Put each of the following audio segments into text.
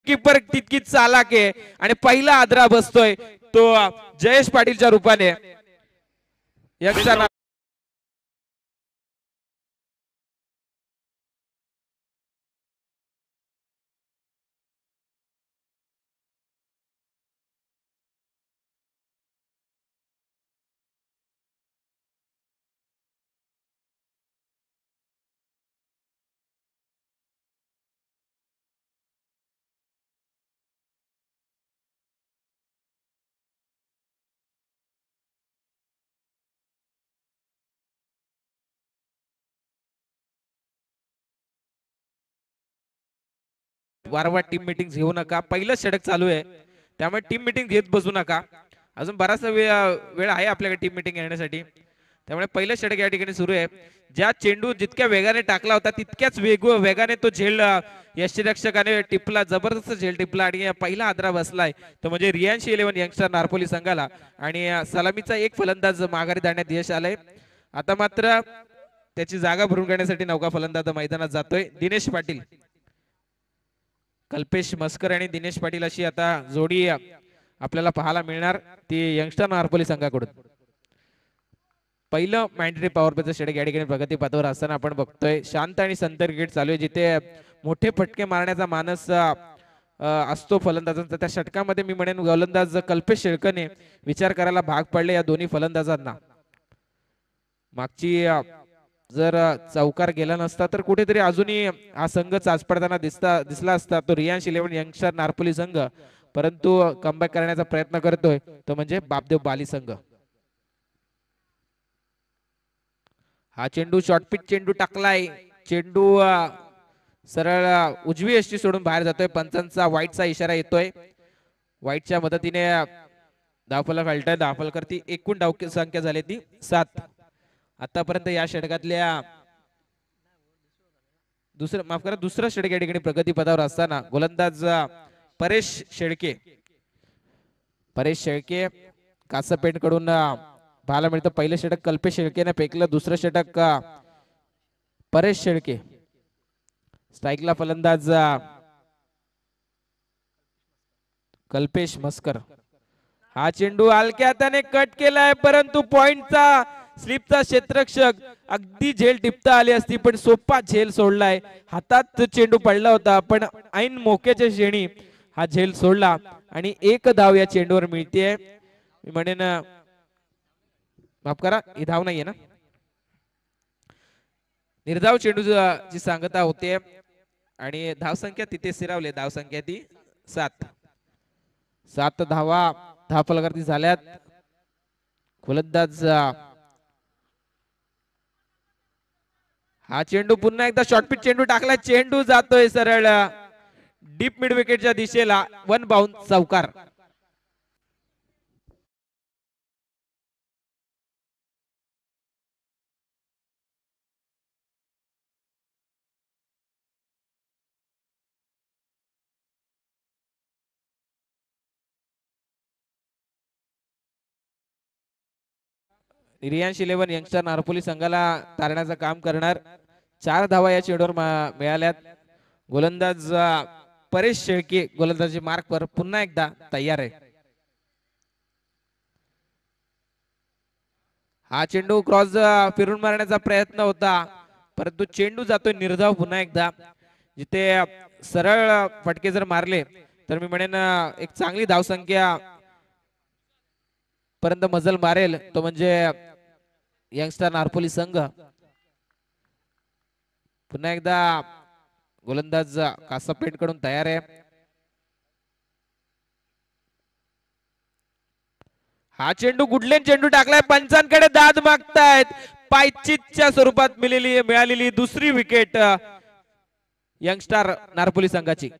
Keeper तितकी चालाक आहे आणि पहिला आदरा बसतोय तो जयेश पाटीलच्या रूपाने. यंगस्टर वारंवार टीम मीटिंग घेऊ नका. पहिलं षटक चालू आहे त्यामुळे टीम मीटिंग घेत बसू नका. अजून बराचसा वेळ आहे आपल्याकडे टीम मीटिंग घेण्यासाठी. त्यामुळे पहिलं षटक या ठिकाणी सुरू आहे. ज्या चेंडू जितक्या वेगाने टाकला होता तितक्याच वेगाने तो झेल यष्टीरक्षकाने टिपला, जबरदस्त झेल टिपला आणि पहिला आदरा बसलाय तो म्हणजे रियांशी 11 यंगस्टर नारपोली संघाला. आणि सलामीचा एक फलंदाज माघारी धाडण्यात यश आलंय. आता मात्र त्याची जागा भरून घेण्यासाठी नौका फलंदाज मैदानात जातोय दिनेश पाटील. कल्पेश मस्कर आणि दिनेश पाटील अशी आता जोडी आपल्याला पाहायला मिळणार ती यंगस्टर नारपोली संघाकडून. पहिलं मॅन्डेटरी पॉवर प्लेचं षटक या ठिकाणी प्रगती पथावर असताना आपण बघतोय शांत आणि संत क्रिकेट चालू आहे, जिथे मोठे फटके मारण्याचा मानस असतो फलंदाजांचा. त्या षटकामध्ये मी म्हणेन गोलंदाज कल्पेश शेळकने विचार करायला भाग पडले या दोन्ही फलंदाजांना. मागची जर चौकार गेला नसता तर कुठेतरी अजूनही हा संघ चाचपडताना दिसला असता तो रियांश 11 यंगस्टर नारपोली संघ. परंतु कमबॅक करण्याचा प्रयत्न करतोय तो म्हणजे बापदेव बाली संघ. हा चेंडू शॉर्टपिच चेंडू टाकलाय. चेंडू सरळ उजवी यष्टी सोडून बाहेर जातोय. पंचांचा वाईटचा इशारा येतोय. वाईटच्या मदतीने धावफलक हलतोय. धावफलकावरती एकूण धाव संख्या झाली ती 7. आतापर्यंत या षटकातल्या दुसरं षटक या ठिकाणी प्रगती पदावर असताना गोलंदाज परेश शेळके कासपेठ कडून पाहायला मिळतं. पहिलं षटक कल्पेश शेळकेने फेकलं, दुसरं षटक परेश शेळके. स्ट्राईकला फलंदाज कल्पेश मस्कर. हा चेंडू हलक्या हाताने कट केलाय परंतु पॉइंटचा स्लिपचा क्षेत्ररक्षक अगदी झेल टिपता आली असती पण सोपा झेल सोडलाय. हातात चेंडू पडला होता पण ऐन मोक्याच्या क्षणी हा झेल सोडला आणि एक धाव या चेंडूवर मिळते. मी म्हणेन माफ करा ही धाव नाहीये ना, निर्धाव चेंडू ची सांगता होते आणि धाव संख्या तिथे स्थिरावली. धाव संख्या ती 7 धावा धावफलकावरती झाल्यात. गोलंदाज हा चेंडू पुन्हा एकदा शॉर्टपिच चेंडू टाकला. चेंडू जातोय सरळ डीप मिड विकेटच्या दिशेला. 1 बाउन्स चौकार. रियांश 11 यंगस्टर नारपोली संघाला तारण्याचं काम करणार. 4 धावा या चेंडूवर मिळाल्यात. गोलंदाज परेश शेळके गोलंदाजी मार्क वर पुन्हा एकदा तयार आहे. हा चेंडू क्रॉस फिरून मारण्याचा प्रयत्न होता परंतु चेंडू जातोय निर्धाव पुन्हा एकदा. जिथे सरळ फटके जर मारले तर मी म्हणेन एक चांगली धावसंख्या पर्यंत मजल मारेल तो म्हणजे यंगस्टर नारपोली संघ. पुन्हा एकदा गोलंदाज कासापेठ कडून तयार आहे. हा चेंडू गुडलेन चेंडू टाकलाय. पंचांकडे दाद मागतायत. पायचीतच्या स्वरूपात मिळालेली दुसरी विकेट यंगस्टर नारपोली संघाची.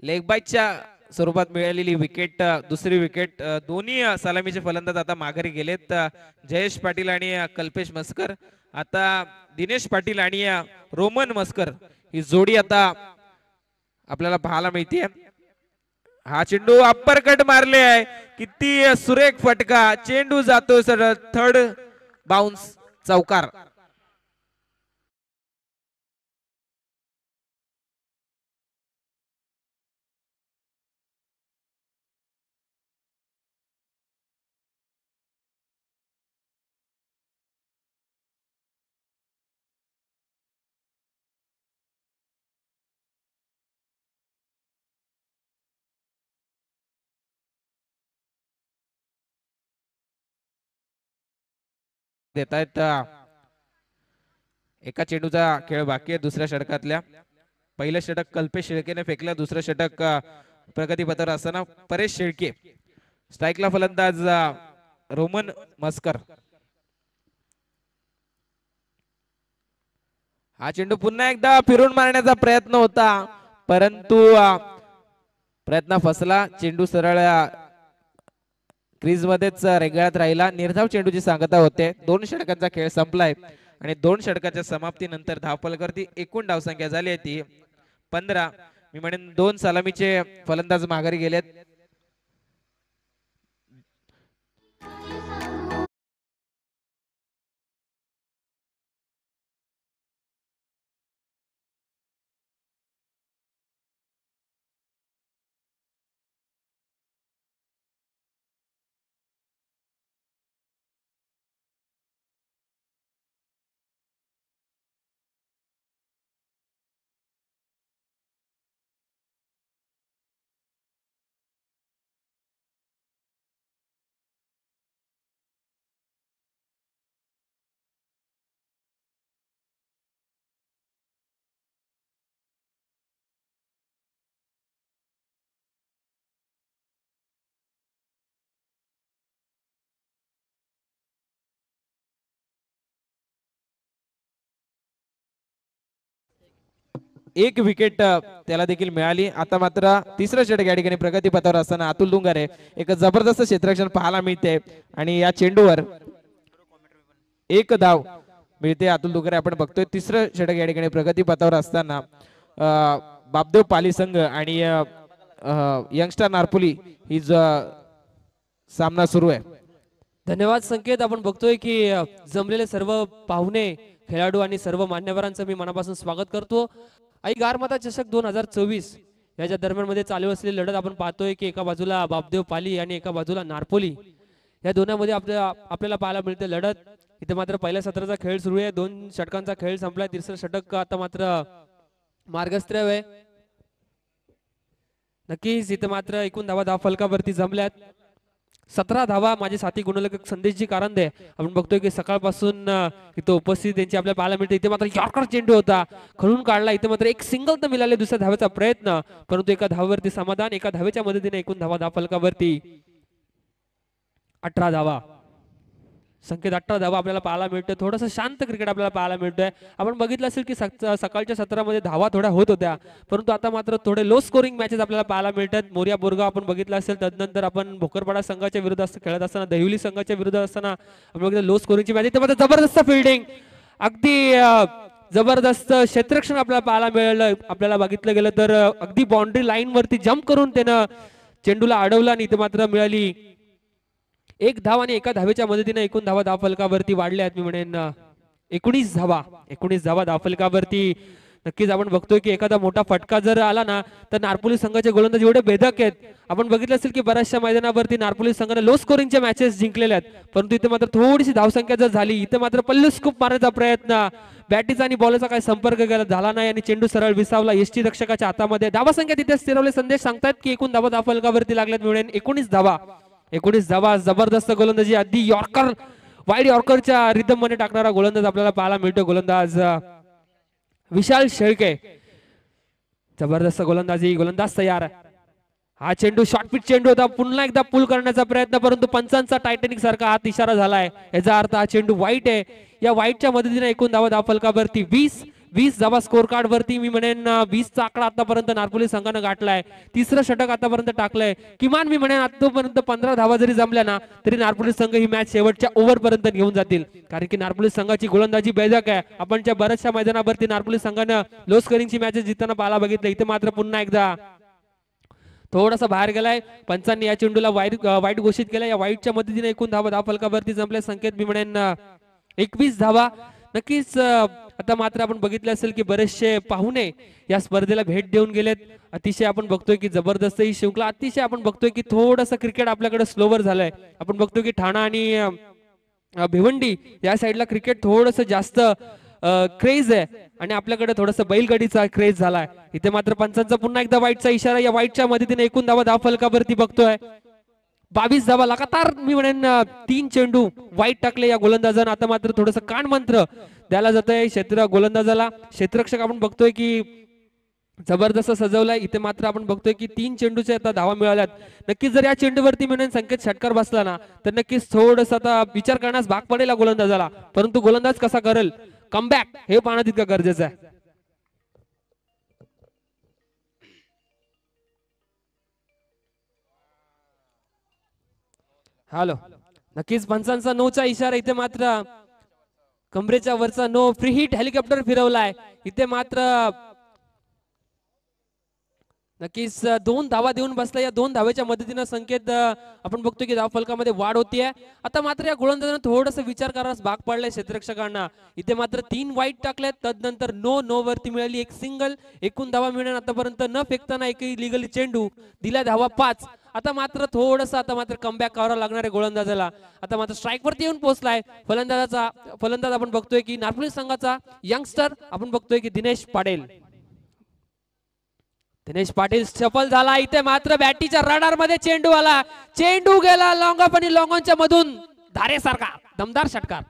लेग बाईटच्या स्वरूपात मिळालेली विकेट, दुसरी विकेट. दोन्ही सलामीचे फलंदाज आता माघारी गेलेत, जयेश पाटील आणि कल्पेश मस्कर. आता दिनेश पाटील आणि रोमन मस्कर ही जोडी आता आपल्याला पाहायला मिळते. हा चेंडू अप्पर कट मारले आहे, किती सुरेख फटका. चेंडू जातो सर थर्ड बाउन्स, चौकार. देत आहेत. एका चेंडूचा खेळ बाकी आहे दुसऱ्या षटकातल्या. पहिलं षटक कल्पेश शेळकेने फेकलं, दुसरं षटक प्रगतीपथावर असताना परेश शेळके. स्ट्राईकला फलंदाज रोमन मस्कर. हा चेंडू पुन्हा एकदा फिरून मारण्याचा प्रयत्न होता, परंतु प्रयत्न फसला. चेंडू सरळ क्रीज मध्येच रेंगाळत राहिला. निर्धाव चेंडूची सांगता होते. 2 षटकांचा खेळ संपलाय आणि 2 षटकाच्या समाप्तीनंतर धावफलकावरती एकूण धावसंख्या झाली आहे ती 15. मी म्हणेन 2 सलामीचे फलंदाज माघारी गेलेत. एक विकेट त्याला देखील मिळाली. आता मात्र तिसरं षटक या ठिकाणी प्रगती पथावर असताना अतुल डुंगारे एक जबरदस्त क्षेत्ररक्षण पाहायला मिळते आणि या चेंडूवर एक धाव मिळते अतुल डुंगारे. आपण बघतोय तिसरं षटक या ठिकाणी प्रगती पथावर असताना बापदेव पाली संघ आणि यंगस्टर नारपोली ही सामना सुरू आहे. धन्यवाद संकेत. आपण बघतोय की जमलेले सर्व पाहुणे, खेळाडू आणि सर्व मान्यवरांचं मी मनापासून स्वागत करतो. आई गारमाता चषक 2024 याच्या दरम्यान मध्ये चालू असलेली लढत आपण पाहतोय की एका बाजूला बापदेव पाली आणि एका बाजूला नारपोली, या दोन्हीमध्ये आपल्याला पाहायला मिळते लढत. इथे मात्र पहिल्या सत्राचा खेळ सुरू आहे. 2 षटकांचा खेळ संपलाय. तिसरं षटक आता मात्र मार्गस्थ आहे. नक्कीच इथे मात्र एकूण धावा फलकावरती जमल्यात. 17 धावा माझे साथी गुणलेखक संदेशजी कारंदे आपण बघतोय की सकाळपासून इथे उपस्थित त्यांची आपल्याला पाहायला मिळते. इथे मात्र यॉर्कर चेंडू होता, खळून काढला. इथे मात्र एक सिंगल तर मिळाले दुसऱ्या धावेचा प्रयत्न, परंतु एका धावेवरती समाधान. एका धावेच्या मदतीने एकूण धावा फलकावरती 18 धावा. संकेत 18 धावा आपल्याला पाहायला मिळतोय. थोडंसं शांत क्रिकेट आपल्याला पाहायला मिळतोय. आपण बघितलं असेल की सकाळच्या सत्रामध्ये धावा थोड्या होत होत्या, परंतु आता मात्र थोडे लो स्कोरिंग मॅचेस आपल्याला पाहायला मिळतात. मोरिया बोरगाव आपण बघितलं असेल, तदनंतर आपण भोकरपाडा संघाच्या विरुद्ध खेळत असताना, दहिवली संघाच्या विरुद्ध असताना आपण बघितलं लो स्कोरिंगची मॅच. इथे मात्र जबरदस्त फिल्डिंग, अगदी जबरदस्त क्षेत्ररक्षण आपल्याला पाहायला मिळालं. आपल्याला बघितलं गेलं तर अगदी बाउंड्री लाईन वरती जम्प करून त्यानं चेंडूला अडवला आणि इथे मात्र मिळाली 1 धाव आणि एका धावेच्या मदतीने एकूण धावा फलकावरती वाढल्या आहेत. मी म्हणेन 19 धावा. 19 धावा धावफलकावरती. नक्कीच आपण बघतोय की एखादा मोठा फटका जर आला ना तर नारपोली संघाचे गोलंदाज एवढे बेधक आहेत. आपण बघितलं असेल की बऱ्याचशा मैदानावरती नारपोली संघाने लो स्कोरिंगचे मॅचेस जिंकलेले आहेत, परंतु इथे मात्र थोडीशी धावसंख्या जर झाली, इथे मात्र पल्लू स्कूप मारण्याचा प्रयत्न, बॅटीचा आणि बॉलचा काही संपर्क झाला नाही आणि चेंडू सरळ विसावला यष्टी रक्षकाच्या हातामध्ये. धावसंख्या तिथे स्थिरवले. संदेश सांगतात की एकूण धावा धावफलकावरती लागल्यात. मिळेल 19 धावा. 19 धावा. जबरदस्त गोलंदाजी, अगदी यॉर्कर, वाईड यॉर्करच्या रिदम मध्ये टाकणारा गोलंदाज आपल्याला पाहायला मिळतो. गोलंदाज विशाल शेळके. जबरदस्त गोलंदाजी, गोलंदाज तयार. हा चेंडू शॉर्टपिच चेंडू होता, पुन्हा एकदा पुल करण्याचा प्रयत्न, परंतु पंचांचा टायटॅनिक सारखा हात इशारा झालाय. याचा अर्थ हा चेंडू वाईट आहे. या वाईटच्या मदतीने एकूण धावा धावफलकावरती 20. 20 धावा स्कोर कार्ड वरती मी म्हणेन 20 चा आकडा आतापर्यंत नारपोली संघानं गाठलाय. तिसरं षटक आतापर्यंत टाकलंय. किमान मी म्हणेन आतापर्यंत 15 धावा जरी जमल्या ना तरी नारपोली संघ ही मॅच शेवटच्या ओव्हर पर्यंत घेऊन जातील. कारण की नारपोली संघाची गोलंदाजी बेधक आहे. आपण त्या बऱ्याचशा मैदानावरती नारपोली संघानं लो स्कोरिंगची मॅचेस जिंकताना पाहायला बघितलं. इथे मात्र पुन्हा एकदा थोडासा बाहेर गेलाय. पंचांनी या चेंडूला वाईट घोषित केलं. या वाईटच्या मदतीने एकूण धावा फलकावरती जमल्या. संकेत मी म्हणेन 21 धावा. नक्कीच आता मात्र आपण बघितले असेल की बरेचसे पाहुणे या स्पर्धेला भेट देऊन गेलेत. अतिशय आपण बघतोय की जबरदस्त ही शृंखला. अतिशय आपण बघतोय की थोडंसं क्रिकेट आपल्याकडे स्लोवर झालंय. आपण बघतोय की ठाणा आणि भिवंडी या साईडला क्रिकेट थोडंसं जास्त क्रेज आहे आणि आपल्याकडे थोडंसं बैलगाडीचा क्रेज झालाय. इथे मात्र पंचांचा पुन्हा एकदा वाईटचा इशारा. या वाईटच्या मदतीने एकूण धावा फलकावरती बघतोय 22 धावा लगातार मी म्हणेन 3 चेंडू वाईट टाकले या गोलंदाजानं. आता मात्र थोडंसं कान मंत्र द्यायला जात आहे क्षेत्र गोलंदाजाला. क्षेत्ररक्षक आपण बघतोय की जबरदस्त सजवलाय. इथे मात्र आपण बघतोय की 3 चेंडूचे आता धावा मिळाल्यात. नक्कीच जर या चेंडूवरती म्हणून संकेत षटकार बसला ना तर नक्कीच थोडंसं आता विचार करण्यास भाग पडेल गोलंदाजाला. परंतु गोलंदाज कसा करेल कमबॅक हे पाहणं तितकं गरजेचं आहे. हॅलो नक्कीच पंचांचा नोचा इशारा. इथे मात्र कमरेच्या वरचा नो. फ्री हिट हेलिकॉप्टर फिरवलाय. इथे मात्र नक्कीच 2 धावा देऊन बसला. या 2 धावेच्या मदतीने संकेत आपण बघतो की धाव फलकामध्ये वाढ होतीये. आता मात्र या गोलंदाजाने थोडंसं विचार करायला भाग पडलाय क्षेत्ररक्षकांना. इथे मात्र 3 वाईट टाकलेत. तदनंतर नो वरती मिळाली एक सिंगल. एकूण धावा मिळणार आतापर्यंत न फेकताना एकही लिगली चेंडू दिला. धावा 5. आता मात्र थोडंसं आता मात्र कमबॅक करावं लागणार आहे गोलंदाजाला. आता मात्र स्ट्राईक वरती येऊन पोहोचलाय फलंदाज आपण बघतोय की नारपोली संघाचा यंगस्टर आपण बघतोय की दिनेश पाटील सफल झाला. इथे मात्र बॅटीच्या रडार मध्ये चेंडू आला. चेंडू गेला लॉंग ऑफ आणि लॉंग ऑनच्या मधून धारेसारखा दमदार षटकार.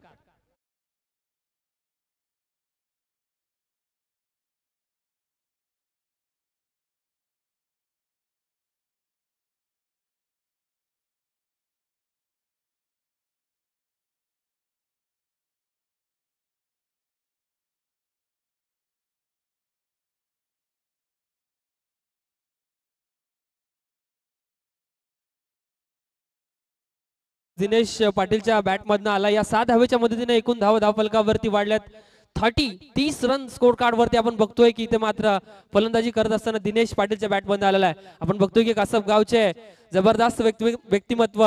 दिनेश पाटीलच्या बॅट मधनं आला. या 7 धावेच्या मदतीने एकूण धाव फलकावरती वाढल्यात 30 रन स्कोर कार्ड वरती आपण बघतोय की इथे मात्र फलंदाजी करत असताना दिनेश पाटीलच्या बॅट मधनं आलेला आहे. आपण बघतोय की कासप गावचे जबरदस्त व्यक्तिमत्व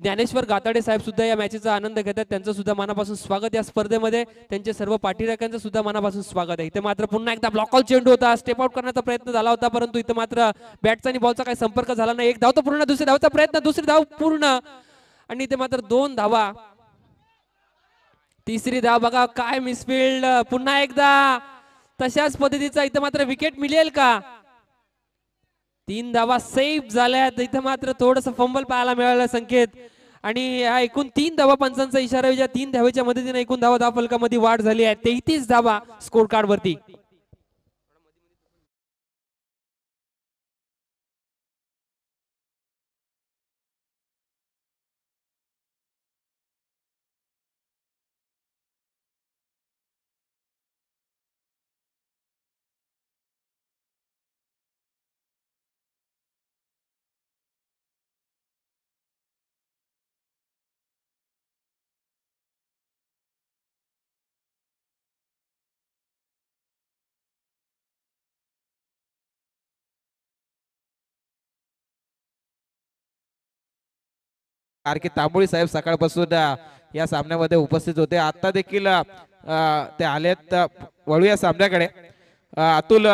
ज्ञानेश्वर गाताडे साहेब सुद्धा या मॅचेचा आनंद घेतात. त्यांचं सुद्धा मनापासून स्वागत या स्पर्धेमध्ये. त्यांचे सर्व पाठीराख्यांचं सुद्धा मनापासून स्वागत आहे. इथे मात्र पुन्हा एकदा ब्लॉकआउट चेंडू होता. स्टेप आउट करण्याचा प्रयत्न झाला होता परंतु इथे मात्र बॅटचा आणि बॉलचा काही संपर्क झाला नाही. एक धाव तर पूर्ण. दुसरी धावचा प्रयत्न. दुसरी धाव पूर्ण आणि इथे मात्र 2 धावा. तिसरी धाव बघा काय मिसफिल्ड. पुन्हा एकदा तशाच पद्धतीचा इथे मात्र विकेट मिळेल का. 3 धावा सेव्ह झाल्यात. इथे मात्र थोडस फंबल पाहायला मिळालं संकेत आणि या एकूण 3 धावा पंचांचा इशारा. या 3 धावेच्या मदतीने एकूण धाव फलकामध्ये वाढ झाली आहे. 33 धावा स्कोर कार्ड वरती. आर के तांबोळी साहेब सकाळपासून या सामन्यामध्ये उपस्थित होते. आता देखील ते आलेत. वळूया सामन्याकडे. अतुल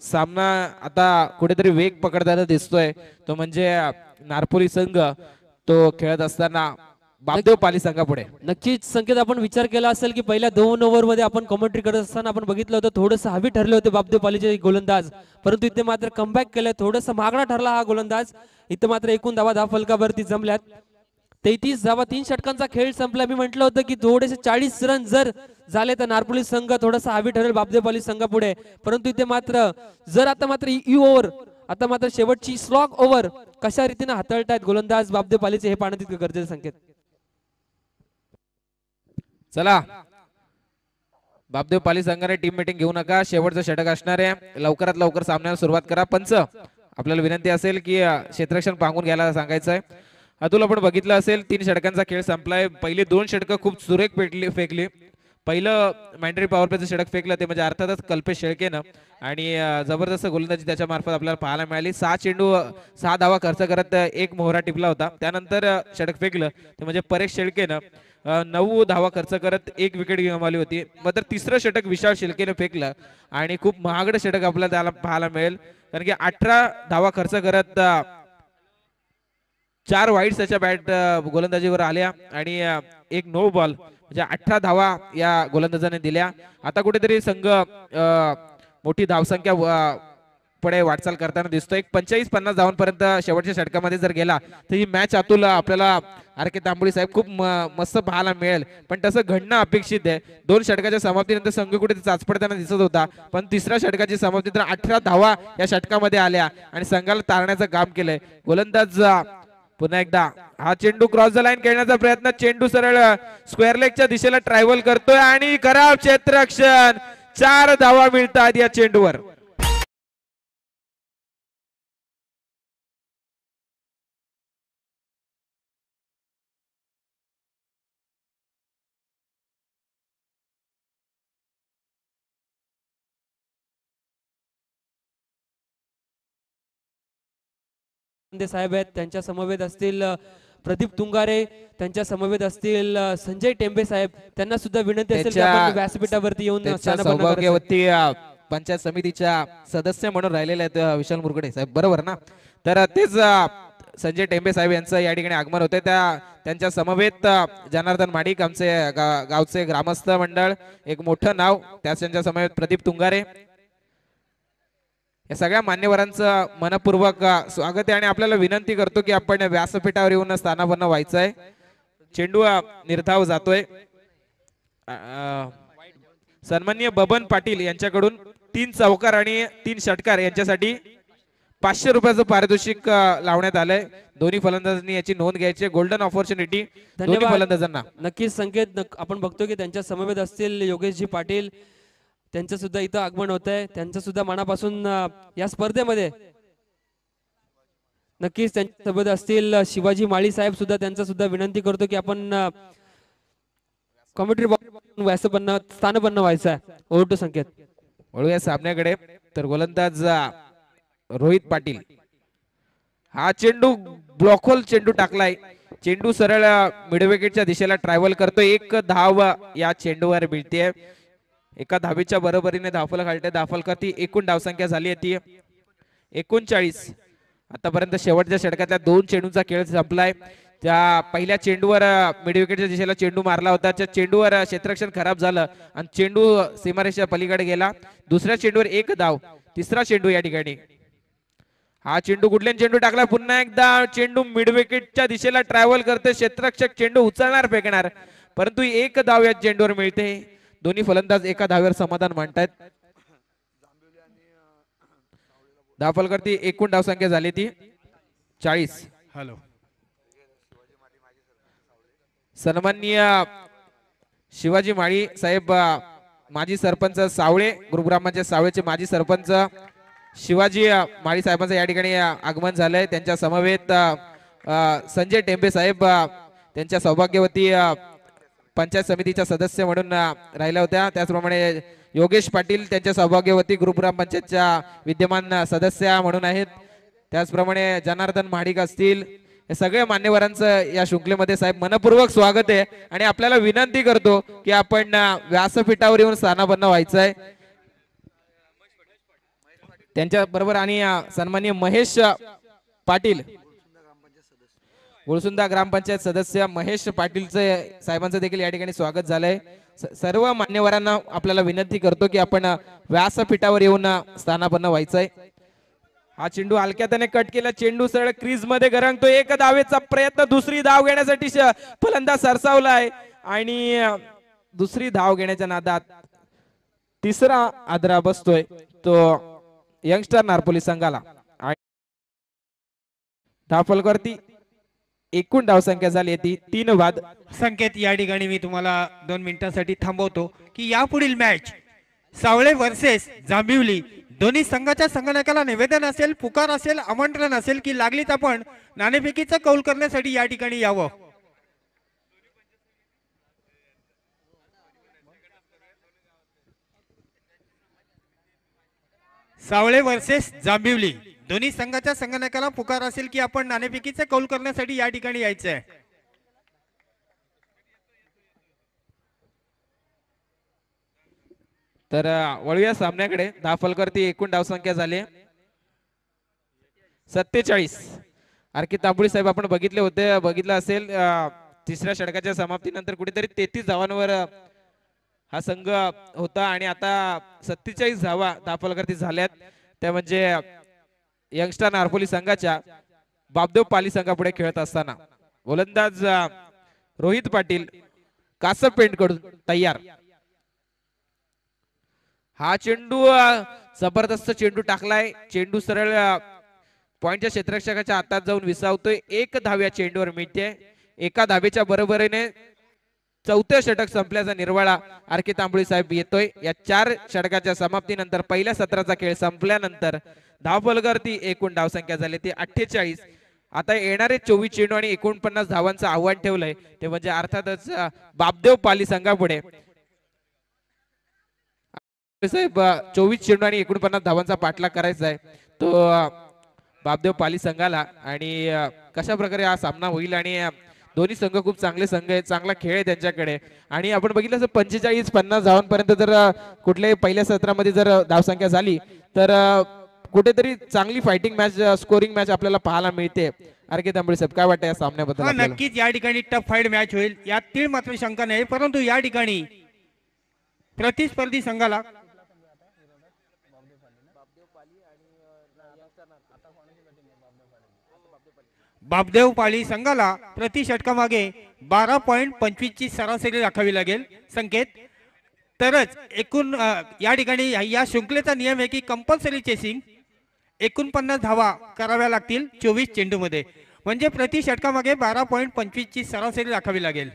सामना आता कुठेतरी वेग पकडताना दिसतोय. तो म्हणजे नारपोली संघ तो खेळत असताना बापदेव पाली संघापुढे. नक्कीच संकेत आपण विचार केला असेल की पहिल्या 2 ओव्हर मध्ये आपण कमेंट्री करत असताना आपण बघितलं होतं थोडंसं हवी ठरले होते बापदेव पालीचे गोलंदाज. परंतु इथे मात्र कमबॅक केलं. थोडंसं महागडा ठरला हा गोलंदाज. इथे मात्र एकूण धावा फलकावरती जमल्यात 33 धावा. 3 षटकांचा खेळ संपला. मी म्हटलं होतं की थोडेसे 40 रन जर झाले तर नारपोली संघ थोडासा हवी ठरेल बापदेव पाली संघापुढे. परंतु इथे मात्र जर आता मात्र ओव्हर आता मात्र शेवटची स्लॉग ओव्हर कशा रीतीने हाताळतायत गोलंदाज बापदेव पालीचे हे पाहणं तितकं गरजेचं संकेत. चला बापदेव पाली संघाने टीम मीटिंग घेऊ नका, शेवटचं षटक असणार आहे, लवकरात लवकर सामन्याला सुरुवात करा. पंच आपल्याला विनंती असेल की क्षेत्ररक्षण पांगून घ्यायला सांगायचं आहे. अतुल आपण बघितलं असेल 3 षटकांचा खेळ संपलाय. पहिले 2 षटकं खूप सुरेख फेकली. पहिलं मॅन्डेटरी पॉवर प्लेचं षटक फेकलं ते म्हणजे अर्थातच कल्पेश शेळकेनं आणि जबरदस्त गोलंदाजी त्याच्या मार्फत आपल्याला पाहायला मिळाली. 6 चेंडू 6 धावा खर्च करत एक मोहरा टिपला होता. त्यानंतर षटक फेकलं ते म्हणजे परेश शेळकेनं 9 धावा खर्च करत 1 विकेट गमावली होती. मात्र तिसरं षटक विशाल शेळकेनं फेकलं आणि खूप महागडं षटक आपल्याला त्याला पाहायला मिळेल, कारण की 18 धावा खर्च करत 4 वाईड्स त्याच्या बॅट गोलंदाजीवर आल्या आणि एक नो बॉल म्हणजे 18 धावा या गोलंदाजाने दिल्या. आता कुठेतरी संघ मोठी धावसंख्या पुढे वाटचाल करताना दिसतोय. 45-50 धावांपर्यंत शेवटच्या षटकामध्ये जर गेला तर ही मॅच अतुल आपल्याला आर के तांबोळी साहेब खूप मस्त पाहायला मिळेल, पण तसं घडणं अपेक्षित आहे. 2 षटकाच्या समाप्तीनंतर संघ कुठे चाचपडताना दिसत होता, पण तिसऱ्या षटकाची समाप्ती तर 18 धावा या षटकामध्ये आल्या आणि संघाला तारण्याचं काम केलंय. गोलंदाज पुन्हा एकदा हा चेंडू क्रॉस द लाईन खेळण्याचा प्रयत्न, चेंडू सरळ स्क्वेअर लेगच्या दिशेला ट्रॅव्हल करतोय आणि खराब क्षेत्ररक्षण. 4 धावा मिळतात या चेंडूवर. साहेब आहेत, त्यांच्या समवेत असतील प्रदीप तुंगारे, त्यांच्या समवेत असतील संजय टेंबे साहेब, त्यांना सुद्धा विनंती असेल की आपण व्यासपीठावरती येऊन सौभाग्यवती पंचायत समितीच्या सदस्य म्हणून राहिलेले आहेत विशाल मुरगुडे साहेब, बरोबर ना? तर तेच संजय टेंबे साहेब यांचं या ठिकाणी आगमन होते. त्यांच्या समवेत जनार्दन माडिक आमचे गावचे ग्रामस्थ मंडळ, एक मोठं नाव, त्याच त्यांच्या समवेत प्रदीप तुंगारे, या सगळ्या मान्यवरांचं मनपूर्वक स्वागत आहे आणि आपल्याला विनंती करतो की आपण व्यासपीठावर येऊन स्थानापन्न व्हायचं आहे. चेंडू निर्धाव जातोय. सन्माननीय बबन पाटील यांच्याकडून 3 चौकार आणि 3 षटकार यांच्यासाठी 500 रुपयाचं पारितोषिक लावण्यात आलंय. दोन्ही फलंदाजांनी याची नोंद घ्यायची. गोल्डन ऑपॉर्च्युनिटी दोन्ही फलंदाजांना. नक्कीच संकेत आपण बघतो की त्यांच्या समवेत असतील योगेशजी पाटील, त्यांचं सुद्धा इथं आगमन होत आहे. त्यांचं सुद्धा मनापासून या स्पर्धेमध्ये नक्कीच त्यांच्या सोबत असतील शिवाजी माळी साहेब सुद्धा, त्यांचा सुद्धा विनंती करतो की आपण कॉमेंट्री व्यासपन्न स्थानपन्न व्हायचं आहे. ओव्हर टू संकेत. वळूया सामन्याकडे. तर गोलंदाज रोहित पाटील, हा चेंडू ब्लॉकहोल चेंडू टाकलाय. चेंडू सरळ मिड विकेटच्या दिशेला ट्रॅव्हल करतोय. 1 धाव या चेंडूवर मिळते. एका धावेच्या बरोबरीने धावफलक घालते. धावफलकाची एकूण धावसंख्या झाली आहे ती 39. आतापर्यंत शेवटच्या षटकातल्या 2 चेंडूंचा खेळ संपलाय. त्या पहिल्या चेंडूवर मिड विकेटच्या दिशेला चेंडू मारला होता. त्या चेंडूवर क्षेत्ररक्षण खराब झालं आणि चेंडू सीमारेषेच्या पलीकडे गेला. दुसऱ्या चेंडूवर 1 धाव. तिसरा चेंडू या ठिकाणी, हा चेंडू कुठल्याने चेंडू टाकला. पुन्हा एकदा चेंडू मिड विकेटच्या दिशेला ट्रॅव्हल करते. क्षेत्ररक्षक चेंडू उचलणार फेकणार, परंतु 1 धाव या चेंडूवर मिळते. दोन्ही फलंदाज एका धावेवर समाधान मांडतायत. धावफलकाची एकूण धावसंख्या झाली ती 40. हॅलो, सन्माननीय शिवाजी माळी साहेब, माजी सरपंच सावळे, गुरुग्रामचे सावळेचे माजी सरपंच शिवाजी माळी साहेबांचं या ठिकाणी आगमन झालंय. त्यांच्या समवेत संजय टेंबे साहेब, त्यांच्या सौभाग्यवती पंचायत समितीच्या सदस्य म्हणून राहिल्या होत्या. त्याचप्रमाणे योगेश पाटील त्यांच्या सौभाग्यवती गुरुग्राम पंचायतच्या विद्यमान सदस्य म्हणून आहेत. त्याचप्रमाणे जनार्दन माडिक असतील, हे सगळ्या मान्यवरांचं या शृंखलेमध्ये साहेब मनपूर्वक स्वागत आहे आणि आपल्याला विनंती करतो की आपण व्यासपीठावर येऊन स्थानापन्न व्हायचं आहे. त्यांच्या बरोबर आणि सन्माननीय महेश पाटील, गुळसुंदा ग्रामपंचायत सदस्य महेश पाटीलचे साहेबांचं देखील या ठिकाणी स्वागत झालंय. सर्व मान्यवरांना आपल्याला विनंती करतो की आपण व्यासपीठावर येऊन स्थानापन्न व्हायचंय. हा चेंडू हलक्याने कट केला. चेंडू सरळ क्रीज मध्ये गरंगतो. 1 धावेचा प्रयत्न, दुसरी धाव घेण्यासाठी फलंदाज सरसावलाय आणि दुसरी धाव घेण्याच्या नादात तिसरा आदरा बसतोय तो यंगस्टर नारपोली संघाला. धावफलकावरती एकूण धावसंख्या झाली ती 3 बाद. संकेत या ठिकाणी मी तुम्हाला 2 मिनिटांसाठी थांबवतो की यापुढील मॅच सावळे वर्सेस जांभिवली दोन्ही संघाच्या संगणकाला निवेदन असेल, पुकार असेल, आमंत्रण असेल की लागलीच आपण नाणेफेकीचा कौल करण्यासाठी या ठिकाणी यावं. सावळे वर्सेस जांभिवली दोन्ही संघाच्या संगणकाला पुकार असेल की आपण नाणेफेकीचा कौल करण्यासाठी या ठिकाणी यायचं आहे. तर वळूया सामन्याकडे. 10 फलकावरती एकूण धावसंख्या झाली 47. आरके तांबोळी साहेब आपण बघितलं असेल तिसऱ्या षटकाच्या समाप्तीनंतर कुठेतरी 33 धावांवर हा संघ होता आणि आता 47 धावा 10 फलकावरती झाल्यात. त्या म्हणजे यंगस्टर नारपोली संघाच्या बापदेव पाली संघापुढे खेळत असताना गोलंदाज रोहित पाटील कासप पेंट कडून तयार. हा चेंडू जबरदस्त चेंडू टाकलाय. चेंडू सरळ पॉइंटच्या क्षेत्ररक्षकाच्या हातात जाऊन विसावतोय. 1 धाव या चेंडूवर मिळते. एका धावेच्या बरोबरीने चौथं षटक संपल्याचा निर्वाळा आरके तांबोळी साहेब येतोय. या 4 षटकाच्या समाप्तीनंतर पहिल्या सत्राचा खेळ संपल्यानंतर धावफलकावरती एकूण धावसंख्या झाली ती 48. आता येणारे 24 चेंडू आणि 49 धावांचं आव्हान ठेवलंय ते म्हणजे अर्थातच बापदेव पाली संघापुढे. साहेब 24 चेंडू आणि 49 धावांचा पाठलाग करायचा आहे तो बापदेव पाली संघाला. आणि कशा प्रकारे हा सामना होईल आणि दोन्ही संघ खूप चांगले संघ आहेत, चांगला खेळ आहे त्यांच्याकडे. आणि आपण बघितलं असं 45-50 धावांपर्यंत जर कुठल्याही पहिल्या सत्रामध्ये जर धावसंख्या झाली तर कुठेतरी चांगली फायटिंग मॅच, स्कोरिंग मॅच आपल्याला पाहायला मिळते. आरके तांबोळी साहेब काय वाटतं या सामन्याबद्दल? नक्कीच या ठिकाणी टफ फाईट मॅच होईल यात तीळ मात्र शंका नाही. परंतु या ठिकाणी प्रतिस्पर्धी संघाला बापदेव पाली संघाला प्रति षटकामागे 12.25 ची सरासरी राखावी लागेल संकेत. तरच एकूण या ठिकाणी या शृंखलेचा नियम आहे की कंपल्सरी चेसिंग 49 धावा कराव्या लागतील 24 चेंडूमध्ये. म्हणजे प्रति षटकामागे 12.25 ची सरासरी राखावी लागेल.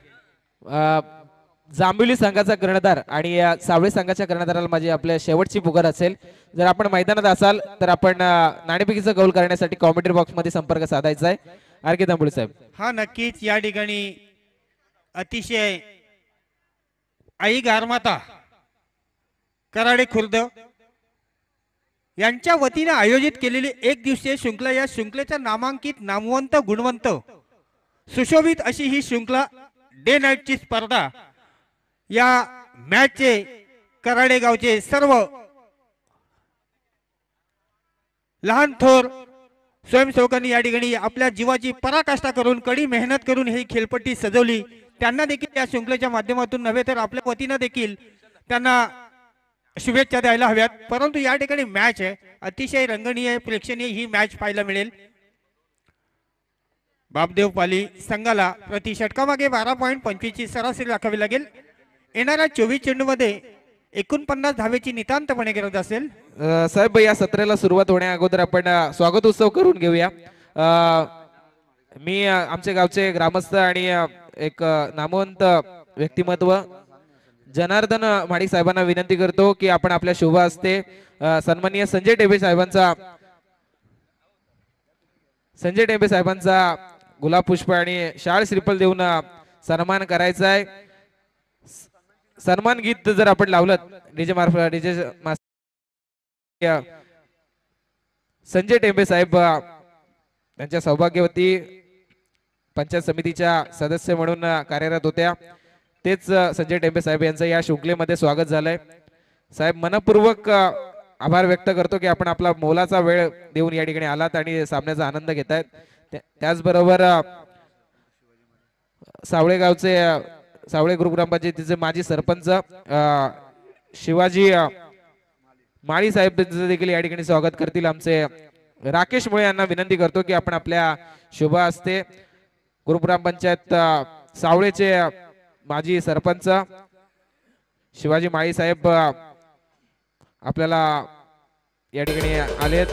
जांभिवली संघाचा कर्णधार आणि सावळे संघाच्या कर्णधाराला माझी आपल्या शेवटची पुकार असेल. जर आपण मैदानात असाल तर आपण नाणेफेकीचा कौल करण्यासाठी कॉमेंट्री बॉक्स मध्ये संपर्क साधायचा आहे. आरके तांबोळी साहेब. हा नक्कीच या ठिकाणी अतिशय आई गारमाता कराडे खुर्द यांच्या वतीने आयोजित केलेली 1 दिवसीय शृंखला, या शृंखलेच्या नामांकित, नामवंत, गुणवंत, सुशोभित अशी ही शृंखला डे नाईटची स्पर्धा. या मॅचचे कराडे गावचे सर्व लहान थोर स्वयंसेवकांनी या ठिकाणी आपल्या जीवाची पराकाष्ठा करून कडी मेहनत करून ही खेळपट्टी सजवली. त्यांना देखील या शृंखलेच्या माध्यमातून नव्हे तर आपल्या वतीनं देखील त्यांना शुभेच्छा द्यायला हव्यात. परंतु या ठिकाणी मॅच आहे अतिशय रंगणीय, प्रेक्षणीय ही मॅच पाहायला मिळेल. बापदेव पाली संघाला प्रति षटकामागे 12.25 ची सरासरी राखावी लागेल. येणाऱ्या 24 चेंडूमध्ये 49 धावेची नितांतपणे गरज असेल. साहेब या सत्राला सुरुवात होण्या अगोदर आपण स्वागत उत्सव करून घेऊया. मी आमच्या गावचे ग्रामस्थ आणि एक नामवंत व्यक्तिमत्व जनार्दन माडिक साहेबांना विनंती करतो की आपण आपल्या शुभ हस्ते सन्माननीय संजय टेंबे साहेबांचा गुलाब पुष्प आणि शाळ श्रीफळ देऊन सन्मान करायचा आहे. सन्मान गीत जर आपण लावलं डीजे संजय टेंबे साहेब त्यांच्या सौभाग्यवती पंचायत समितीच्या सदस्य म्हणून कार्यरत होत्या. तेच संजय टेंबे साहेब यांचं या शृंखलेमध्ये स्वागत झालंय. साहेब मनपूर्वक आभार व्यक्त करतो की आपण आपला मोलाचा वेळ देऊन या ठिकाणी आलात आणि सामन्याचा आनंद घेतायत. त्याचबरोबर सावळे गावचे सावळे ग्रुप ग्रामपंचायतीचे माजी सरपंच शिवाजी माळी साहेब त्यांचं देखील या ठिकाणी स्वागत करतील. आमचे राकेश मुळे यांना विनंती करतो की आपण आपल्या शुभ हस्ते ग्रुप ग्रामपंचायत सावळेचे माजी सरपंच शिवाजी माळी साहेब आपल्याला या ठिकाणी आलेत.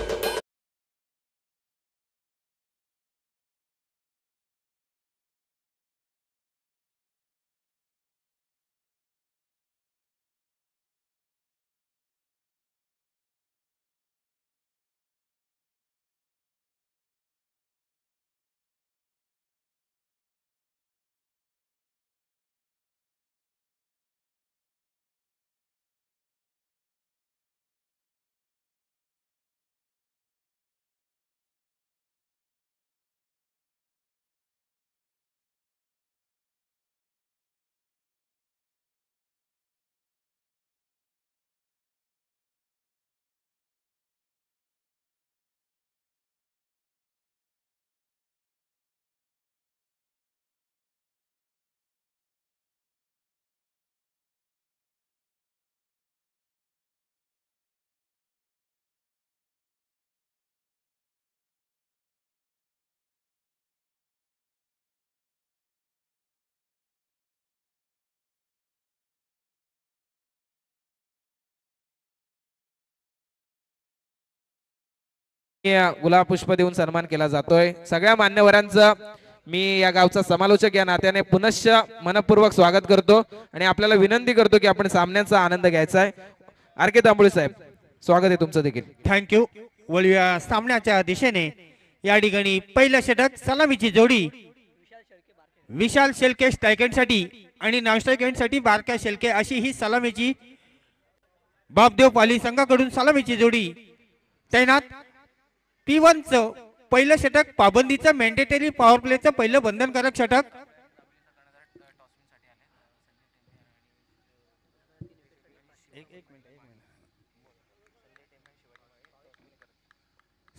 गुलाब पुष्प देऊन सन्मान केला जातोय. सगळ्या मान्यवरांचं मी या गावचा समालोचक या नात्याने पुनश्च मनपूर्वक स्वागत करतो आणि आपल्याला विनंती करतो की आपण सामन्याचा आनंद घ्यायचा आहे. आर के तांबोळे साहेब, स्वागत आहे तुमचं देखील. थँक्यू. वळूया सामन्याच्या दिशेने. या ठिकाणी पहिलं षटक सलामीची जोडी विशाल शेळके स्ट्राईक एंडसाठी आणि नॉन स्ट्राईक एंडसाठी बारक्या शेळके अशी ही सलामीची बापदेव पाली संघाकडून सलामीची जोडी तैनात. P1 चं पहिलं षटक पाबंदीचं मॅन्डेटरी पॉवर प्लेचं पहिलं बंधनकारक षटक.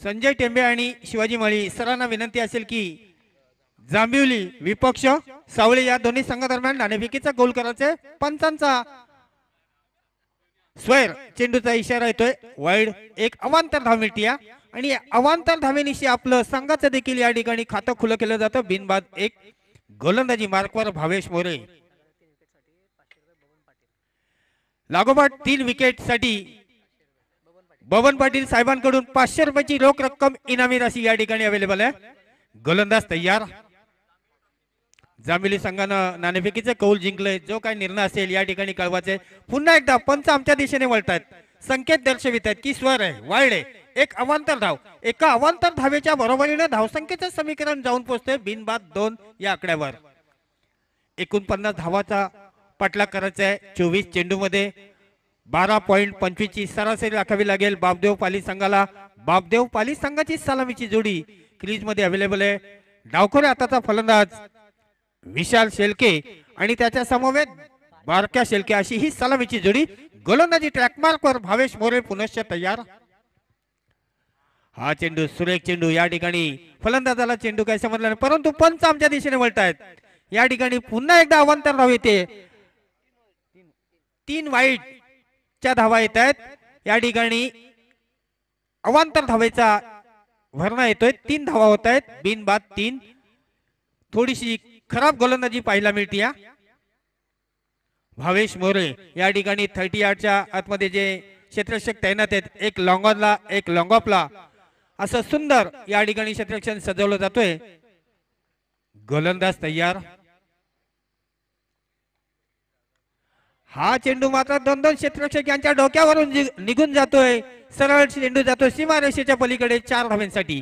संजय टेंबे आणि शिवाजी माळी सरांना विनंती असेल की जांभिवली विपक्ष सावळे या दोन्ही संघादरम्यान नाणेफेकीचा गोल करायचे. पंचांचा स्वैर चेंडूचा इशारा येतोय. वाईड एक अवांतर धाव मिळते आणि अवांतर धावेनिशी आपलं संघाचं देखील या ठिकाणी खातं खुलं केलं जातं. बिनबाद एक. गोलंदाजी मार्कवर भावेश मोरे. लागोपाठ 3 विकेट साठी बबन पाटील साहेबांकडून 500 रुपयाची रोख रक्कम इनामी राशी या ठिकाणी अवेलेबल आहे. गोलंदाज तयार. जांभिवली संघानं नाणेफेकीचे कौल जिंकले. जो काही निर्णय असेल या ठिकाणी कळवायचे. पुन्हा एकदा पंच आमच्या दिशेने वळतायत. संकेत दर्शवित आहेत की स्वर आहे, वाईड आहे, एक अवांतर धाव. एका अवांतर धावेच्या बरोबरीने धावसंख्येचं समीकरण जाऊन पोहोचते बिनबाद 2 या आकड्यावर. 49 धावाचा पाठलाग करायचा आहे. 24 चेंडूमध्ये 12.25 ची सरासरी राखावी लागेल बापदेव पाली संघाला. बापदेव पाली संघाची सलामीची जोडी क्रीज मध्ये अवेलेबल आहे. डावखोरे आताचा फलंदाज विशाल शेळके आणि त्याच्या समवेत बारक्या शेळके अशी ही सलामीची जोडी. गोलंदाजी ट्रॅकमार्क वर भावेश मोरे पुनश्च तयार. हा चेंडू सुरेख चेंडू. या ठिकाणी फलंदाजाला चेंडू काय समजला नाही, परंतु पंच आमच्या दिशेने वळतायत. या ठिकाणी पुन्हा एकदा अवांतर धाव येते. 3 वाईट च्या धावा येत आहेत. या ठिकाणी अवांतर धावेचा भरणा येतोय. 3 धावा होत आहेत. बिनबाद 3. थोडीशी खराब गोलंदाजी पाहायला मिळते. भावेश मोरे या ठिकाणी 30 यार्डच्या आतमध्ये जे क्षेत्ररक्षक तैनात आहेत, एक लॉंग ऑनला एक लॉंग ऑफला, असं सुंदर या ठिकाणी क्षेत्ररक्षण सजवलं जातोय. गोलंदाज तयार. हा चेंडू मात्र 2-2 क्षेत्ररक्षक यांच्या डोक्यावरून निघून जातोय. सरळ चेंडू जातोय सीमारेषेच्या पलीकडे 4 धावांसाठी.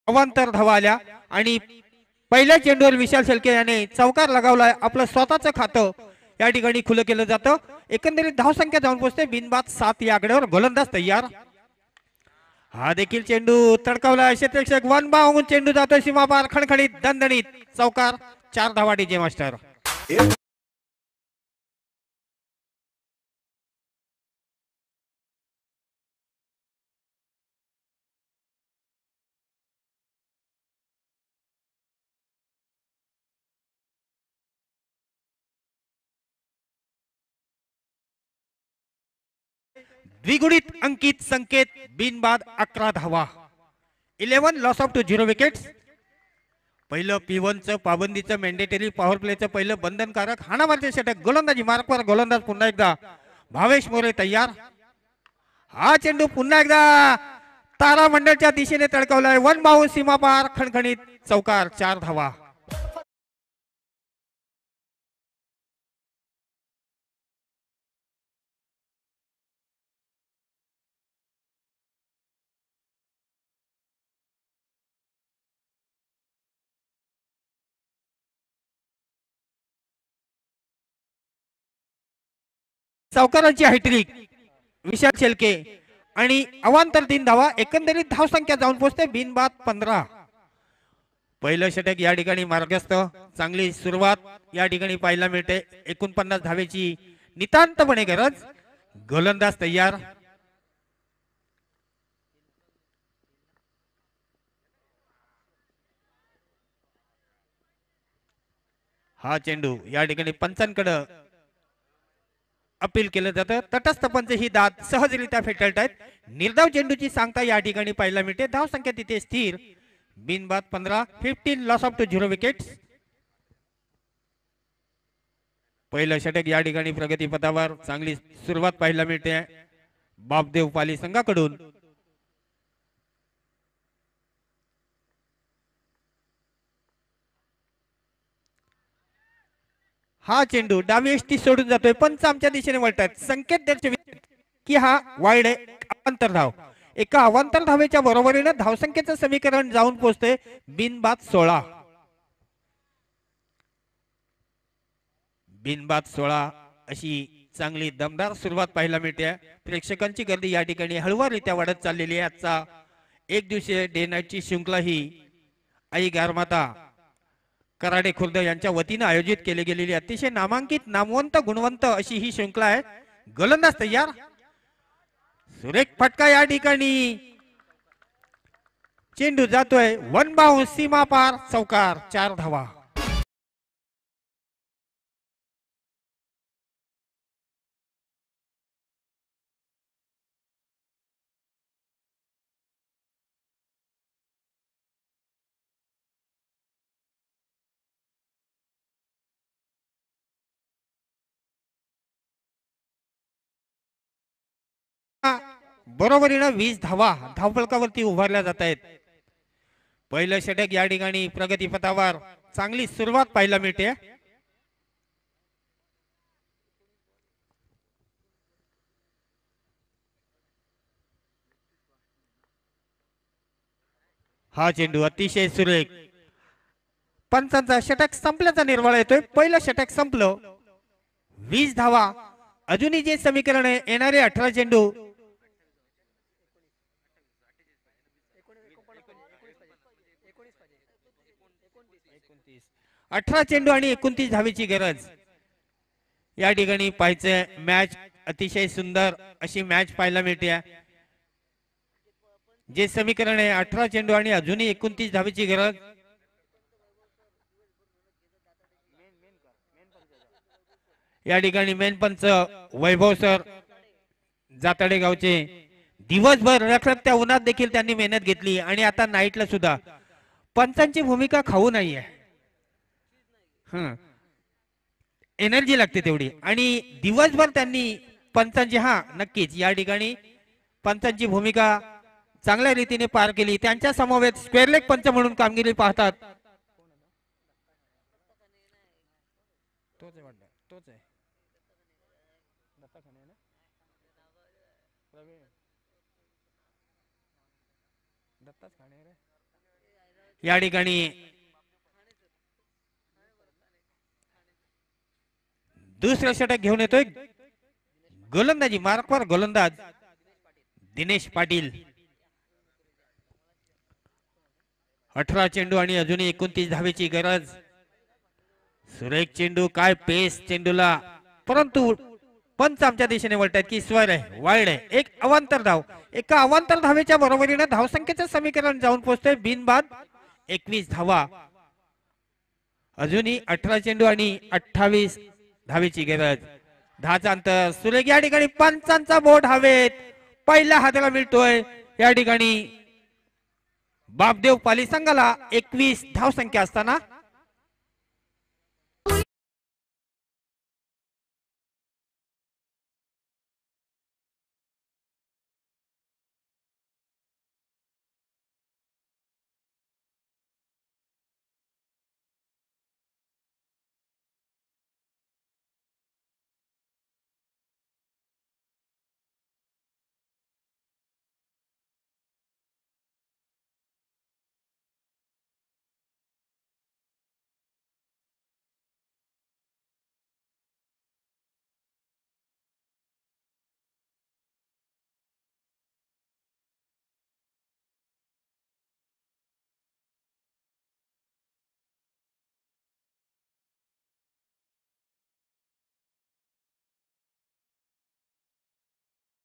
अवांतर धावा आल्या आणि पहिल्या चेंडूवर विशाल शेळके याने चौकार लगावलाय. आपलं स्वतःचं खातं या ठिकाणी खुलं केलं जातं. एकंदरीत धावसंख्या जाऊन पोहोचते बिनबाद 7 या आकड्यावर. गोलंदाज तयार. हा देखील चेंडू तडकावला. क्षेत्ररक्षक वन बाहून चेंडू जातोय सीमापार. खणखणीत दणदणीत चौकार. 4 धावा डीजे मास्टर. द्विगुणित अंकित संकेत. बिनबाद 11 धावा. 11 लॉस ऑफ 0 विकेट्स. पहिलं P1 चं पाबंदीचं मॅन्डेटरी पॉवर प्लेचं पहिलं बंधनकारक हाणामारचे षटक. गोलंदाजी मार्कवर गोलंदाज पुन्हा एकदा भावेश मोरे तयार. हा चेंडू पुन्हा एकदा तारा मंडळच्या दिशेने तडकावलाय. वन बाहू सीमापार. खणखणीत चौकार. 4 धावा. चौकारांची हॅट्रिक विशाल शेळके आणि अवांतर 3 धावा. एकंदरीत धावसंख्या जाऊन पोहोचते बिनबाद 15. पहिलं षटक या ठिकाणी मार्गस्थ. चांगली सुरुवात या ठिकाणी पाहायला मिळते. 49 धावेची नितांतपणे गरज. गोलंदाज तयार. हा चेंडू या ठिकाणी पंचांकडे अपील केलं जातं. तटस्थ पंच ही दाद सहजरित्या फेटाळतायत. निर्धाव चेंडूची सांगता या ठिकाणी पाहायला मिळते. धाव संख्या तिथे स्थिर. बिनबाद 15, 15 लॉस ऑफ टू 0 विकेट्स. पहिलं षटक या ठिकाणी प्रगतीपथावर चांगली सुरुवात पाहायला मिळते बापदेव पाली संघाकडून. हा चेंडू डावी एष्टी सोडून जातोय. पंच आमच्या दिशेने वळतात. संकेत दर्शवित की हा वाईड आहे. अवांतर धाव. एका अवांतर धावेच्या बरोबरीने धावसंख्येचं समीकरण जाऊन पोहोचते बिनबाद 16. बिनबाद 16 अशी चांगली दमदार सुरुवात पाहायला मिळते. प्रेक्षकांची गर्दी या ठिकाणी हळूवाररित्या वाढत चाललेली आहे. आजचा एक दिवसीय डे नाईटची शृंखला ही आई गारमाता कराडे खुर्द यांच्या वतीने आयोजित केली गेलेली अतिशय नामांकित नामवंत गुणवंत अशी ही शृंखला आहे. गोलंदाज तयार. सुरेख फटका या ठिकाणी. चेंडू जातोय वन बाउंस सीमा पार चौकार. 4 धावा. बरोबरीनं 20 धावा धावफलकावरती उभारल्या जात आहेत. पहिलं षटक या ठिकाणी प्रगतीपथावर चांगली सुरुवात पाहायला मिळते. हा चेंडू अतिशय सुरेख. पंचांचा षटक संपल्याचा निर्वाळा येतोय. पहिलं षटक संपलं. 20 धावा. अजूनही जे समीकरण आहे येणारे 18 चेंडू 18 चेंडू आणि 29 धावेची गरज या ठिकाणी पाहायचंय. मॅच अतिशय सुंदर अशी मॅच पाहायला मिळते. जे समीकरण आहे 18 चेंडू आणि अजूनही 29 धावेची गरज. या ठिकाणी मेन पंच वैभव सर जाताडे गावचे दिवसभर रखरखत्या उन्हात देखील त्यांनी मेहनत घेतली आणि आता नाईटला सुद्धा पंचांची भूमिका खाऊ नाहीये. एनर्जी लागते तेवढी आणि दिवसभर त्यांनी पंचांची नक्कीच या ठिकाणी पंचांची भूमिका चांगल्या रीतीने पार केली. त्यांच्या समवेत स्क्वेअर लेग पंच म्हणून कामगिरी पाहतात. तोच आहे या ठिकाणी दुसरं षटक घेऊन येतोय. गोलंदाजी मार्कवर गोलंदाज दिनेश पाटील. 18 चेंडू आणि अजूनही 29 धावेची गरज. सुरेख चेंडू. काय पेस चेंडूला. परंतु पंच आमच्या दिशेने वळतात की स्वर आहे वाईड आहे. एक अवांतर धाव. एका अवांतर धावेच्या बरोबरीने धावसंख्येचं समीकरण जाऊन पोहोचतोय बिनबाद 21 धावा. अजूनही 18 चेंडू आणि 28 धावेची गरज. 10चा अंतर. सुरेख या ठिकाणी पंचांचा बोट हवेत. पहिल्या हाताला मिळतोय. या ठिकाणी बापदेव पाली संघाला 21 धावसंख्या असताना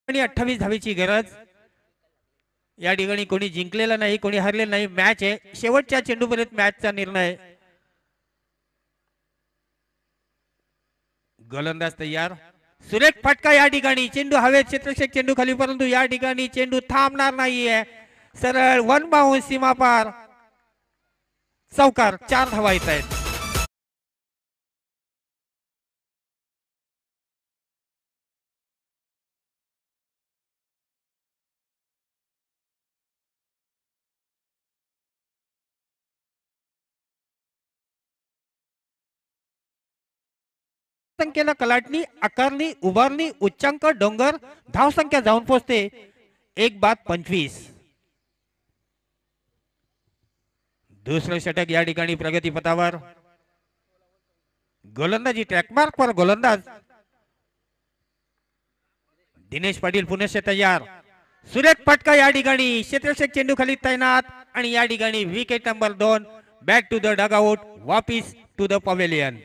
आणि 28 धावेची गरज. या ठिकाणी कोणी जिंकलेला नाही, कोणी हरलेला नाही. मॅच आहे, शेवटच्या चेंडूपर्यंत मॅचचा निर्णय. गोलंदाज तयार. सुरेख फटका या ठिकाणी. चेंडू हवेत, क्षेत्ररक्षक चेंडू खाली, परंतु या ठिकाणी चेंडू थांबणार नाहीये. सरळ वन बाउंस सीमा पार. चौकार. 4 धावा येत आहेत. संख्येला कलाटणी, आकारणी, उभारणी, उच्चांक, डोंगर. धाव संख्या जाऊन पोहोचते 1:25. दुसरं षटक या ठिकाणी प्रगतीपथावर. गोलंदाजी ट्रॅकमार्क वर गोलंदाज दिनेश पाटील पुनश्च तयार. सुरेख फटका या ठिकाणी. क्षेत्ररक्षक चेंडू खाली तैनात आणि या ठिकाणी wicket number 2. Back to the dugout, वापिस टू द पवेलियन.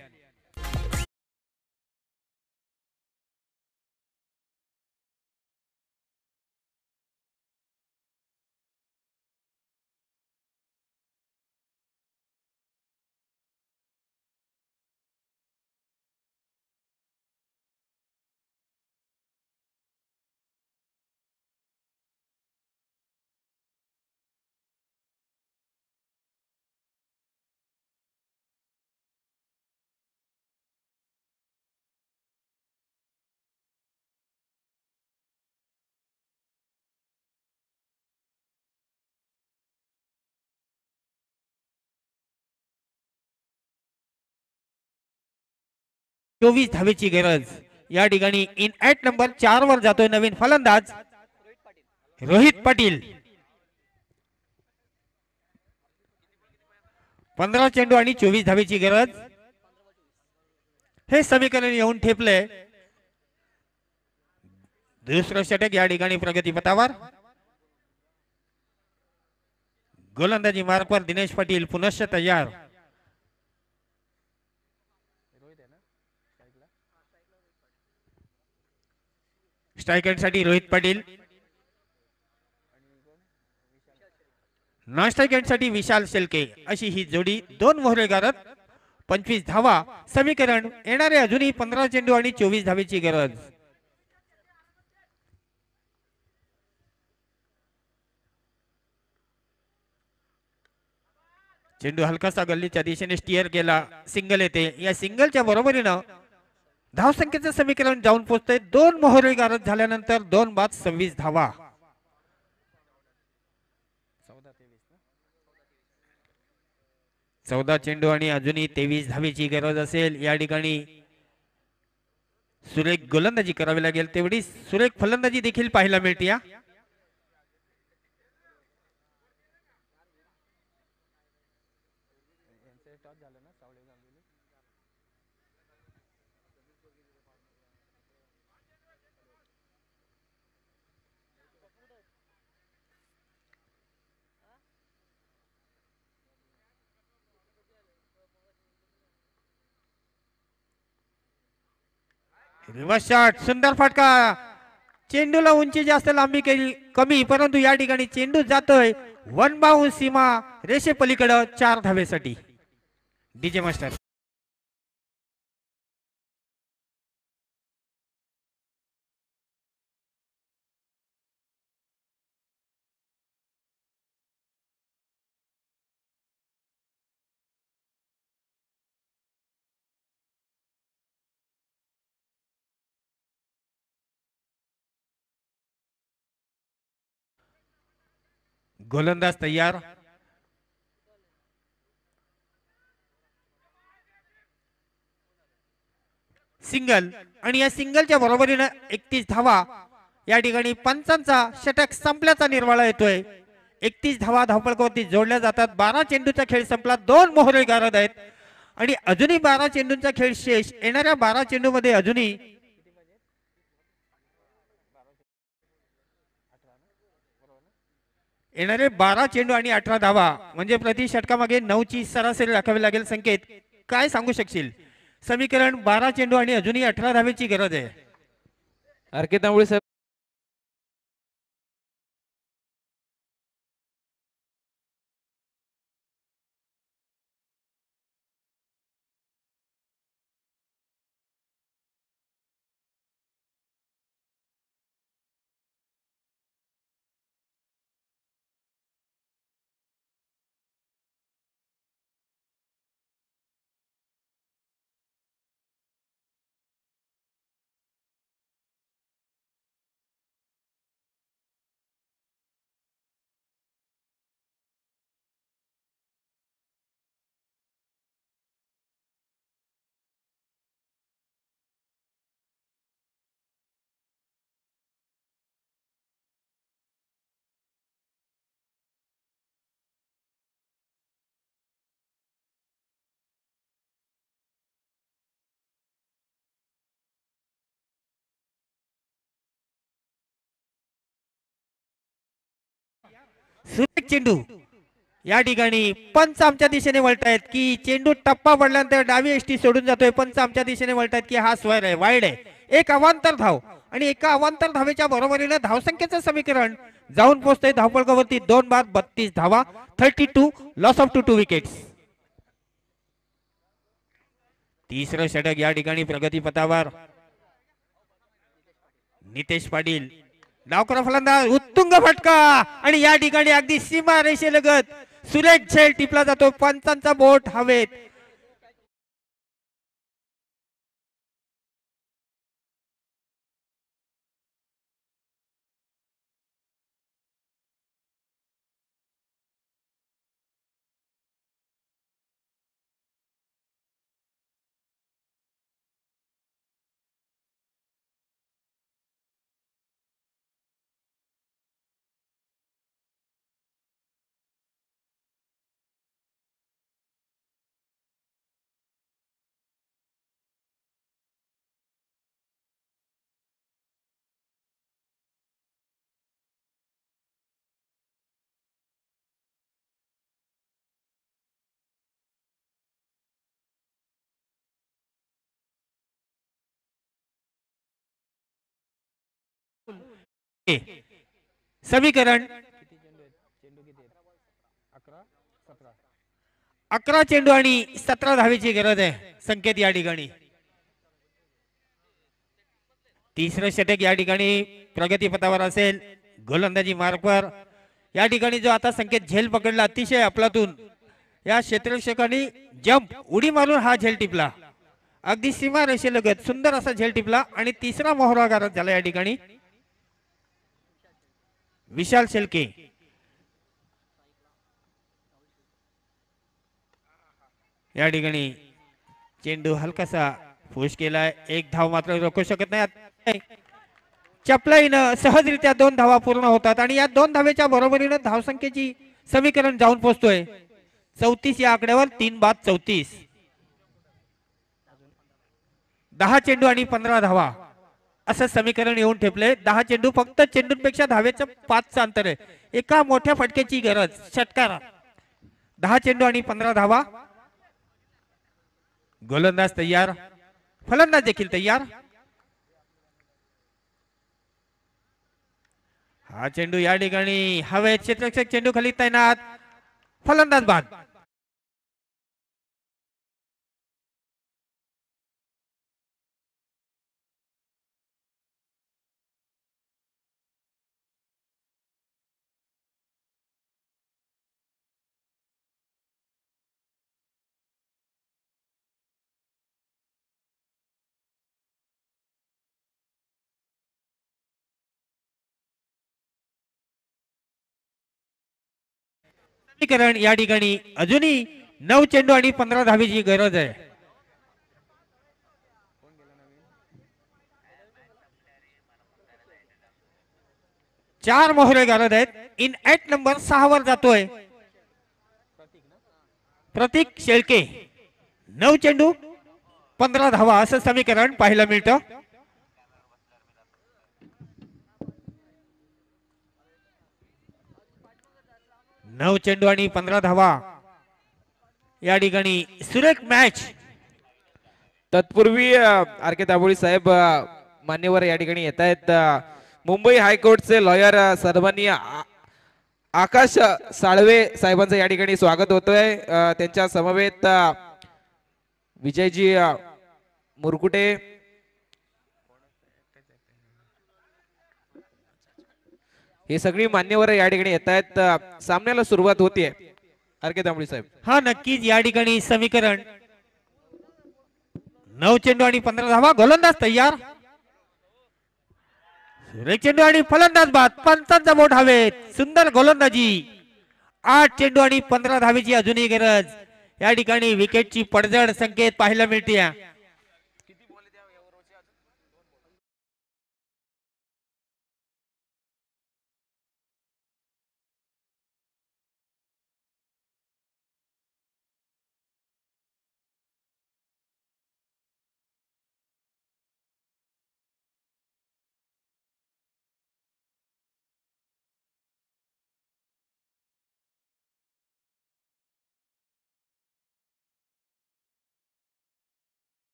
चोवीस धावेची गरज. या ठिकाणी इन ऍट नंबर 4 वर जातोय नवीन फलंदाज रोहित पाटील. 15 चेंडू आणि 24 धावेची गरज. हे समीकरण येऊन ठेपले. दुसरं षटक या ठिकाणी प्रगतीपथावर. गोलंदाजी मार्कवर दिनेश पाटील पुनश्च तयार. स्ट्रायकर साठी रोहित पाटील. नॉन स्ट्रायकर साठी विशाल शेलके. अशी ही जोडी 2 मोहरे गारत. 25 धावा. समीकरण येणारे अजूनही 15 चेंडू आणि 24 धावेची गरज. चेंडू हलकासा गल्लीच्या दिशेने स्टिअर केला. सिंगल येते. या सिंगलच्या बरोबरीनं धावसंख्येचं समीकरण जाऊन पोहोचतंय 2 मोहरे गारद झाल्यानंतर 2:26 धावा. 14 चेंडू आणि अजूनही 23 धावेची गरज असेल. या ठिकाणी सुरेख गोलंदाजी करावी लागेल. तेवढी सुरेख फलंदाजी देखील पाहायला मिळते. Reverse shot. सुंदर फटका. चेंडूला उंची जास्त, लांबी कमी, परंतु या ठिकाणी चेंडू जातोय वन बाउंस सीमा रेषे पलीकडे 4 धावेसाठी. DJ master. गोलंदाज तयार. सिंगल आणि या सिंगलच्या बरोबरीने 31 धावा. या ठिकाणी पंचांचा षटक संपल्याचा निर्वाळा येतोय. 31 धावा धावपळकावरती जोडल्या जातात. 12 चेंडूचा खेळ संपला. 2 मोहरे गारद आहेत आणि अजूनही 12 चेंडूंचा खेळ शेष. येणाऱ्या 12 चेंडू मध्ये अजूनही येणारे 12 चेंडू आणि 18 धावा म्हणजे प्रति षटकामागे 9 ची सरासरी राखावी लागेल. संकेत काय सांगू शकशील? समीकरण 12 चेंडू आणि अजूनही 18 धावेची गरज आहे. अर्केतामुळे सुरेख चेंडू या ठिकाणी पंच आमच्या दिशेने वळतायत की चेंडू टप्पा पडल्यानंतर डावी एसटी सोडून जातोय. पंच आमच्या दिशेने वळतायत की हा स्वर आहे, वाईड आहे. एक अवांतर धाव आणि एका अवांतर धावेच्या बरोबरीने धावसंख्येचं समीकरण जाऊन पोहोचतंय धावपळकावरती 2 बाद 32 धावा, 32 लॉस ऑफ 2 विकेट्स. तिसरं षटक या ठिकाणी प्रगतीपथावर. नितेश पाटील डावखुरा फलंदाज, उत्तुंग फटका आणि या ठिकाणी अगदी सीमा रेषेलगत सुरेख झेल टिपला जातो. पंचांचा बोट हवेत. समीकरण 11 चेंडू आणि 17 धावेची गरज आहे संकेत या ठिकाणी. तिसरं षटक या ठिकाणी प्रगतीपथावर असेल. गोलंदाजी मार्कवर या ठिकाणी जो आता संकेत झेल पकडला अतिशय अफलातून. या क्षेत्ररक्षकांनी जंप उडी मारून हा झेल टिपला. अगदी सीमा रेषेलगत सुंदर असा झेल टिपला आणि तिसरा मोहरा गारद झाला या ठिकाणी. विशाल शेलके या ठिकाणी चेंडू हलकासा पुश केलाय. एक धाव मात्र रोखू शकत नाही. चपलाईनं सहजरित्या 2 धावा पूर्ण होतात आणि या 2 धावेच्या बरोबरीनं धावसंख्येची समीकरण जाऊन पोहोचतोय 34 या आकड्यावर. 3 बाद 34. 10 चेंडू आणि 15 धावा असं समीकरण येऊन ठेपले. 10 चेंडू फक्त चेंडूंपेक्षा धावेचं 5चं अंतर आहे. एका मोठ्या फटक्याची गरज षटकार. 10 चेंडू आणि 15 धावा. गोलंदाज तयार, फलंदाज देखील तयार. हा चेंडू या ठिकाणी हवेत. क्षेत्ररक्षक चेंडू खाली तैनात. फलंदाज बाद. समीकरण या ठिकाणी अजूनही 9 चेंडू आणि 15 धावेची गरज आहे. चार मोहरे गारद आहेत. इन ऍट नंबर 6 वर जातोय प्रतीक शेळके. 9 चेंडू 15 धावा असं समीकरण पाहायला मिळतं. नऊ चेंडू आणि 15 धावा या ठिकाणी सुरेख मॅच. तत्पूर्वी आर के दाभोळी साहेब मान्यवर या ठिकाणी येत आहेत. मुंबई हायकोर्टचे लॉयर सन्माननीय आकाश साळवे साहेबांचं या ठिकाणी स्वागत होतोय. त्यांच्या समवेत विजयजी मुरकुटे, हे सगळी मान्यवर या ठिकाणी येत आहेत. सामन्याला सुरुवात होतीये. आर के दाभोळी साहेब. हा नक्कीच या ठिकाणी समीकरण 9 चेंडू आणि 15 धावा. गोलंदाज तयार. सुरेख चेंडू आणि फलंदाज बाद. पंचांचा बोट हवेत. सुंदर गोलंदाजी. 8 चेंडू आणि 15 धावेची अजूनही गरज. या ठिकाणी विकेटची पडझड संकेत पाहायला मिळते.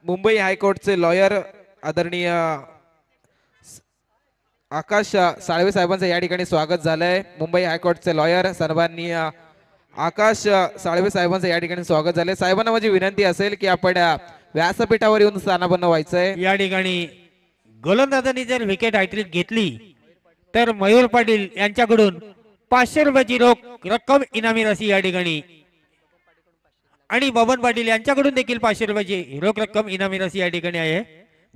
मुंबई हायकोर्टचे लॉयर आदरणीय आकाश साळवे साहेबांचं या ठिकाणी स्वागत झालंय. मुंबई हायकोर्टचे लॉयर सन्माननीय आकाश साळवे साहेबांचं या ठिकाणी स्वागत झालंय. साहेबांना माझी विनंती असेल की आपण व्यासपीठावर येऊन स्थानापन्न व्हायचंय. या ठिकाणी गोलंदाजांनी जर विकेट हॅट्रिक घेतली तर मयूर पाटील यांच्याकडून 500 रुपयाची रोख रक्कम इनामी राशी या ठिकाणी आणि बबन पाटील यांच्याकडून देखील 500 रुपयाची रोख रक्कम इनामी राशी या ठिकाणी आहे.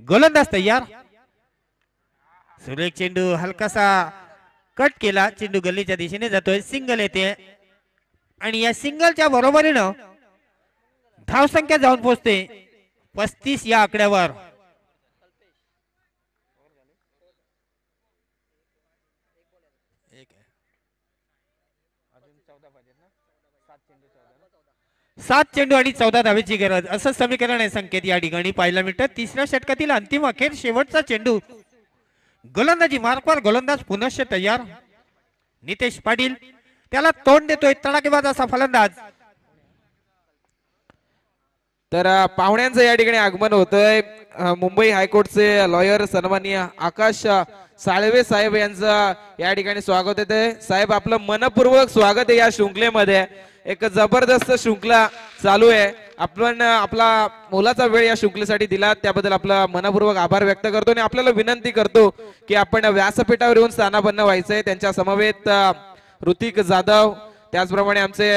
गोलंदाज तयार. सुरेख चेंडू हलकासा कट केला. चेंडू गल्लीच्या दिशेने जातोय. सिंगल येते आणि या सिंगलच्या बरोबरीनं धावसंख्या जाऊन पोहोचते 35 या आकड्यावर. सात चेंडू आणि 14 धावेची गरज असं समीकरण आहे. संकेत या ठिकाणी पाहायला मिळतं. तिसऱ्या षटकातील अंतिम अखेर शेवटचा चेंडू. गोलंदाजी मार्कवर गोलंदाज पुनश्च तयार. नितेश पाटील त्याला तोंड देतोय. तडाखेबाज असा फलंदाज. तर पाहुण्यांचं या ठिकाणी आगमन होतंय. मुंबई हायकोर्टचे लॉयर सन्माननीय आकाश साळवे साहेब यांचं या ठिकाणी स्वागत होते. साहेब आपलं मनपूर्वक स्वागत आहे या शृंखलेमध्ये. एक जबरदस्त शृंखला चालू आहे. आपण आपला मोलाचा वेळ या शृंखलेसाठी दिला त्याबद्दल आपला मनपूर्वक आभार व्यक्त करतो आणि आपल्याला विनंती करतो की आपण व्यासपीठावर येऊन स्थानापन्न व्हायचंय. त्यांच्या समवेत ऋतिक जाधव, त्याचप्रमाणे आमचे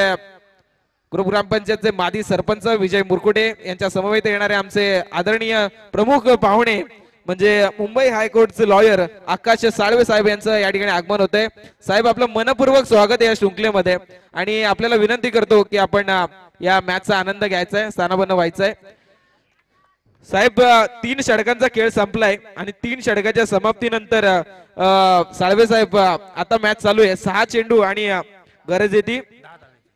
ग्रामपंचायतचे माजी सरपंच विजय मुरकुटे यांच्या समवेत येणारे आमचे आदरणीय प्रमुख पाहुणे म्हणजे मुंबई हायकोर्टचे लॉयर आकाश साळवे साहेब यांचं या ठिकाणी आगमन होतंय. साहेब आपलं मनपूर्वक स्वागत आहे या शृंखलेमध्ये आणि आपल्याला विनंती करतो की आपण या मॅचचा आनंद घ्यायचा, स्थानापन्न व्हायचंय. साहेब 3 षटकांचा खेळ संपलाय आणि 3 षटकाच्या समाप्तीनंतर साळवे साहेब आता मॅच चालू आहे. 6 चेंडू आणि गरज येते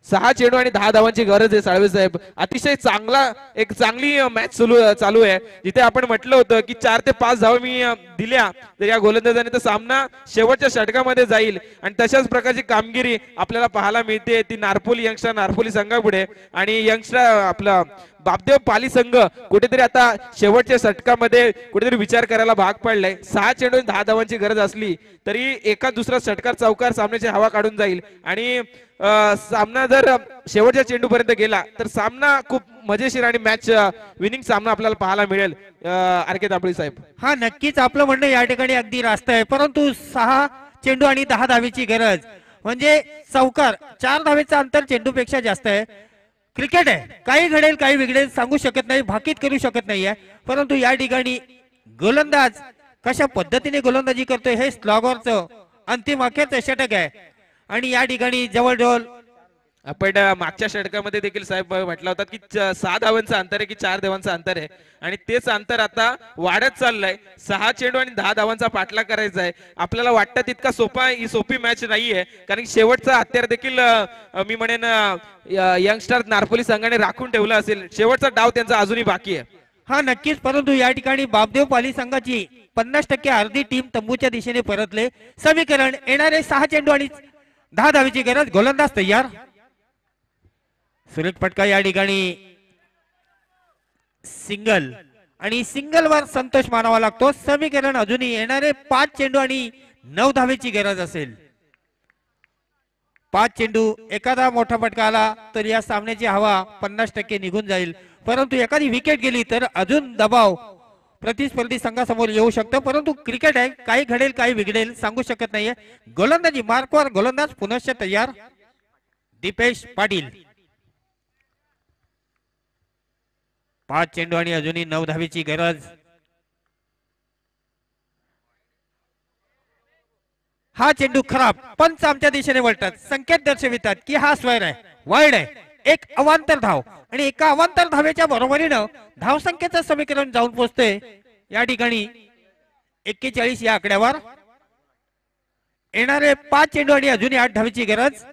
6 चेंडू आणि 10 धावांची गरज आहे. साळवे साहेब अतिशय चांगली मॅच चालू आहे. जिथे आपण म्हटलं होतं की 4 ते 5 धावा मी दिल्या तर या गोलंदाजाने तर सामना शेवटच्या षटकामध्ये जाईल आणि तशाच प्रकारची कामगिरी आपल्याला पाहायला मिळते. ती नारपोली संघापुढे आणि यंगस्टर आपला बापदेव पाली संघ कुठेतरी आता शेवटच्या षटकामध्ये कुठेतरी विचार करायला भाग पडलाय. 6 चेंडू आणि 10 धावांची गरज असली तरी एका दुसरा षटकार चौकार सामन्याची हवा काढून जाईल आणि सामना जर शेवटच्या चेंडू पर्यंत गेला तर सामना खूप मजेशीर आणि मॅच विनिंग सामना आपल्याला पाहायला मिळेल. आर.के. दाभोळी साहेब. हा नक्कीच आपलं म्हणणं या ठिकाणी अगदी रास्त आहे. परंतु 6 चेंडू आणि 10 धावेची गरज म्हणजे चौकार 4 धावेचं अंतर चेंडूपेक्षा जास्त आहे. क्रिकेट आहे, काही घडेल काही बिघडेल सांगू शकत नाही, भाकीत करू शकत नाहीये. परंतु या ठिकाणी गोलंदाज कशा पद्धतीने गोलंदाजी करतोय हे स्लॉगरचं अंतिम अखेरचं षटक आहे आणि या ठिकाणी जवळजवळ आपण मागच्या षटकामध्ये देखील साहेब म्हटलं होतं की 6 धावांचं अंतर आहे की 4 धावांचं अंतर आहे आणि तेच अंतर आता वाढत चाललंय. 6 चेंडू आणि 10 धावांचा पाठलाग करायचा आहे. आपल्याला वाटतं तितका सोपी मॅच नाहीये कारण शेवटचा हत्यार देखील मी म्हणेन यंगस्टर नारपोली संघाने राखून ठेवला असेल. शेवटचा डाव त्यांचा अजूनही बाकी आहे. हा नक्कीच. परंतु या ठिकाणी बापदेव पाली संघाची 50% अर्धी टीम तंबूच्या दिशेने परतले. समीकरण येणारे 6 चेंडू आणि 10 धावेची गरज. गोलंदाज तयार. सुरेख फटका या ठिकाणी सिंगल आणि सिंगल वर संतोष मानावा लागतो. समीकरण अजूनही येणारे 5 चेंडू आणि 9 धावेची गरज असेल. 5 चेंडू एखादा मोठा फटका आला तर या सामन्याची हवा 50% निघून जाईल. परंतु एखादी विकेट गेली तर अजून दबाव प्रतिस्पर्धी संघासमोर येऊ शकतो. परंतु क्रिकेट आहे, काही घडेल काही बिघडेल सांगू शकत नाहीये. गोलंदाजी मार्कवर गोलंदाज पुनश्च तयार. दीपेश पाटील. 5 चेंडू आणि अजूनही 9 धावेची गरज. हा चेंडू खराब. पंच आमच्या दिशेने वळतात, संकेत दर्शवितात की हा स्क्वेअर आहे, वाईड आहे. एक अवांतर धाव आणि एका अवांतर धावेच्या बरोबरीनं धावसंख्येचं समीकरण जाऊन पोहोचते या ठिकाणी 41 या आकड्यावर. येणारे 5 चेंडू आणि अजूनही 8 धावेची गरज.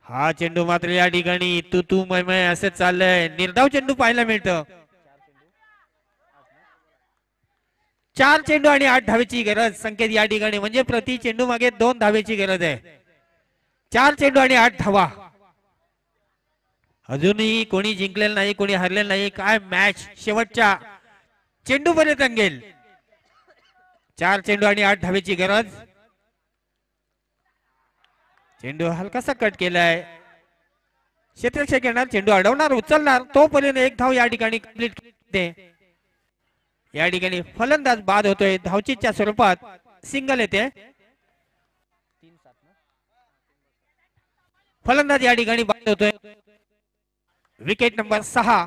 हा चेंडू मात्र या ठिकाणी तू मय असं चाललंय. निर्धाव चेंडू पाहायला मिळतं. 4 चेंडू आणि 8 धावेची गरज. संकेत या ठिकाणी म्हणजे प्रति चेंडू मागे 2 धावेची गरज आहे. 4 चेंडू आणि 8 धावा. अजूनही कोणी जिंकलेलं नाही, कोणी हरलेलं नाही. काय मॅच शेवटच्या चेंडू पर्यंत रंगेल. 4 चेंडू आणि 8 धावेची गरज. चेंडू हलकासा कट केलाय. क्षेत्ररक्षक येणार, चेंडू अडवणार, उचलणार, तोपर्यंत एक धाव या ठिकाणी कंप्लीट करते. या ठिकाणी फलंदाज बाद होतोय. धावचीच्या स्वरूपात सिंगल येते. फलंदाज या ठिकाणी बाद होतोय. Wicket number 6.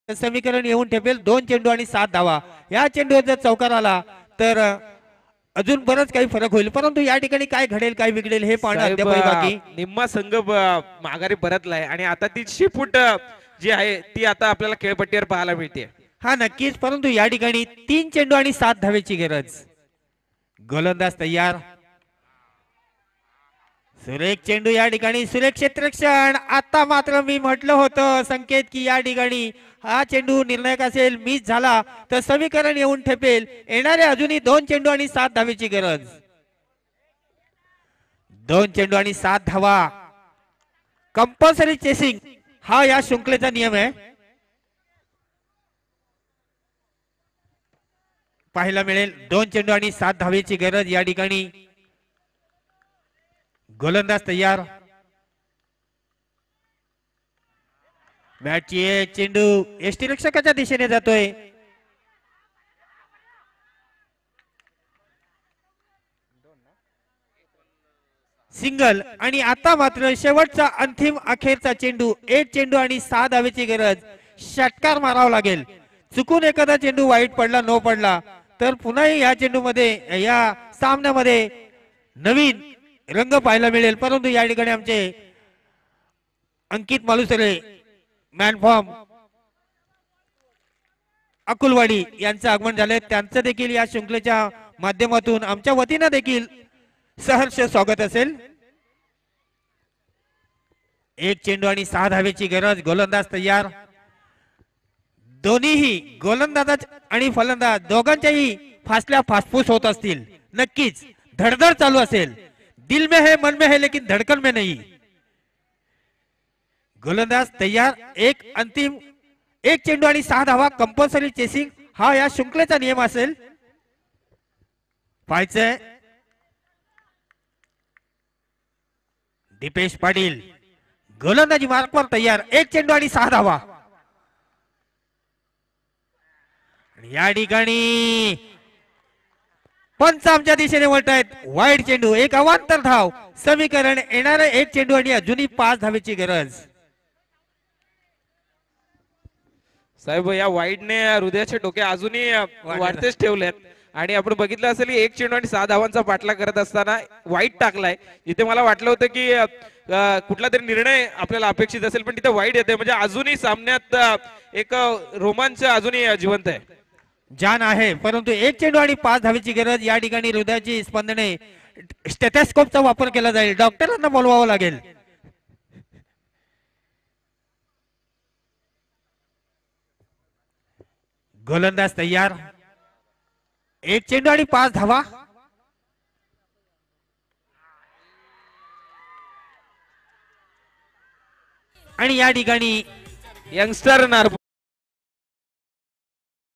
समीकरण येऊन ठेपेल. 2 चेंडू आणि 7 धावा. या चेंडूवर जर चौकार आला तर अजून बरंच काही फरक होईल, परंतु या ठिकाणी काय घडेल काय बिघडेल हे पाहणं साहेब, अद्याप बाकी. निम्मा संघ माघारी परतलाय आणि आता ती शेपूट जी आहे ती आता आपल्याला खेळपट्टीवर पाहायला मिळते. हा नक्कीच, परंतु या ठिकाणी 3 चेंडू आणि 7 धावेची गरज. गोलंदाज तयार. सुरेख चेंडू या ठिकाणी, सुरेख क्षेत्ररक्षण. आता मात्र मी म्हटलं होतं संकेत की या ठिकाणी हा चेंडू निर्णायक असेल. मिस झाला तर समीकरण येऊन ठेपेल. येणारे अजूनही 2 चेंडू आणि 7 धावेची गरज. 2 चेंडू आणि 7 धावा. कंपल्सरी चेसिंग हा या शृंखलेचा नियम आहे. पाहायला मिळेल 2 चेंडू आणि 7 धावेची गरज. या ठिकाणी गोलंदाज तयार. बॅटची एक चेंडू यष्टीरक्षकाच्या दिशेने जातोय. सिंगल. आणि आता मात्र शेवटचा अंतिम अखेरचा चेंडू. 1 चेंडू आणि 6 धावेची गरज. षटकार मारावा लागेल. चुकून एखादा चेंडू वाईट पडला, नो पडला तर पुन्हा या चेंडू मध्ये, या सामन्यामध्ये नवीन रंग पाहायला मिळेल. परंतु या ठिकाणी आमचे अंकित मालुसरे, मॅन फॉर्म अकुलवाडी यांचं आगमन झाले. त्यांचं देखील या शृंखलेच्या माध्यमातून आमच्या वतीनं देखील सहर्ष स्वागत असेल. 1 चेंडू आणि 6 धावेची गरज. गोलंदाज तयार. दोन्हीही गोलंदाज आणि फलंदाज दोघांच्याही फासल्या फासफूस होत असतील. नक्कीच धडधड चालू असेल. दिल में है, मन में है, लेकिन धड़कन में नहीं. गोलंदाज तयार. एक चेंडू आणि 6 धावा. कंपल्सरी चेसिंग हा या शृंखलेचा नियम असेल. पाहायचंय दीपेश पाटील गोलंदाजी मार्कवर तयार. 1 चेंडू आणि 6 धावा. या ठिकाणी पंच आमच्या दिशेने वळतायत. वाईड चेंडू, एक अवांतर धाव. समीकरण येणारे 1 चेंडू आणि अजूनही 5 धावेची गरज. साहेब, या वाईडने हृदयाचे टोके अजूनही वाढतेच ठेवलेत. आणि आपण बघितलं असेल की 1 चेंडू आणि 6 धावांचा पाठला करत असताना वाईट टाकलाय. जिथे मला वाटलं होतं की कुठला तरी निर्णय आपल्याला अपेक्षित असेल, पण तिथे वाईट येते. म्हणजे अजूनही सामन्यात एक रोमांच अजूनही जिवंत आहे, जान आहे. परंतु 1 चेंडू आणि 5 धावेची गरज. या ठिकाणी हृदयाची स्पंदने, स्टेथोस्कोपचा वापर केला जाईल. डॉक्टरांना बोलवावं लागेल. गोलंदाज तयार. 1 चेंडू आणि 5 धावा. आणि या ठिकाणी यंगस्टर नार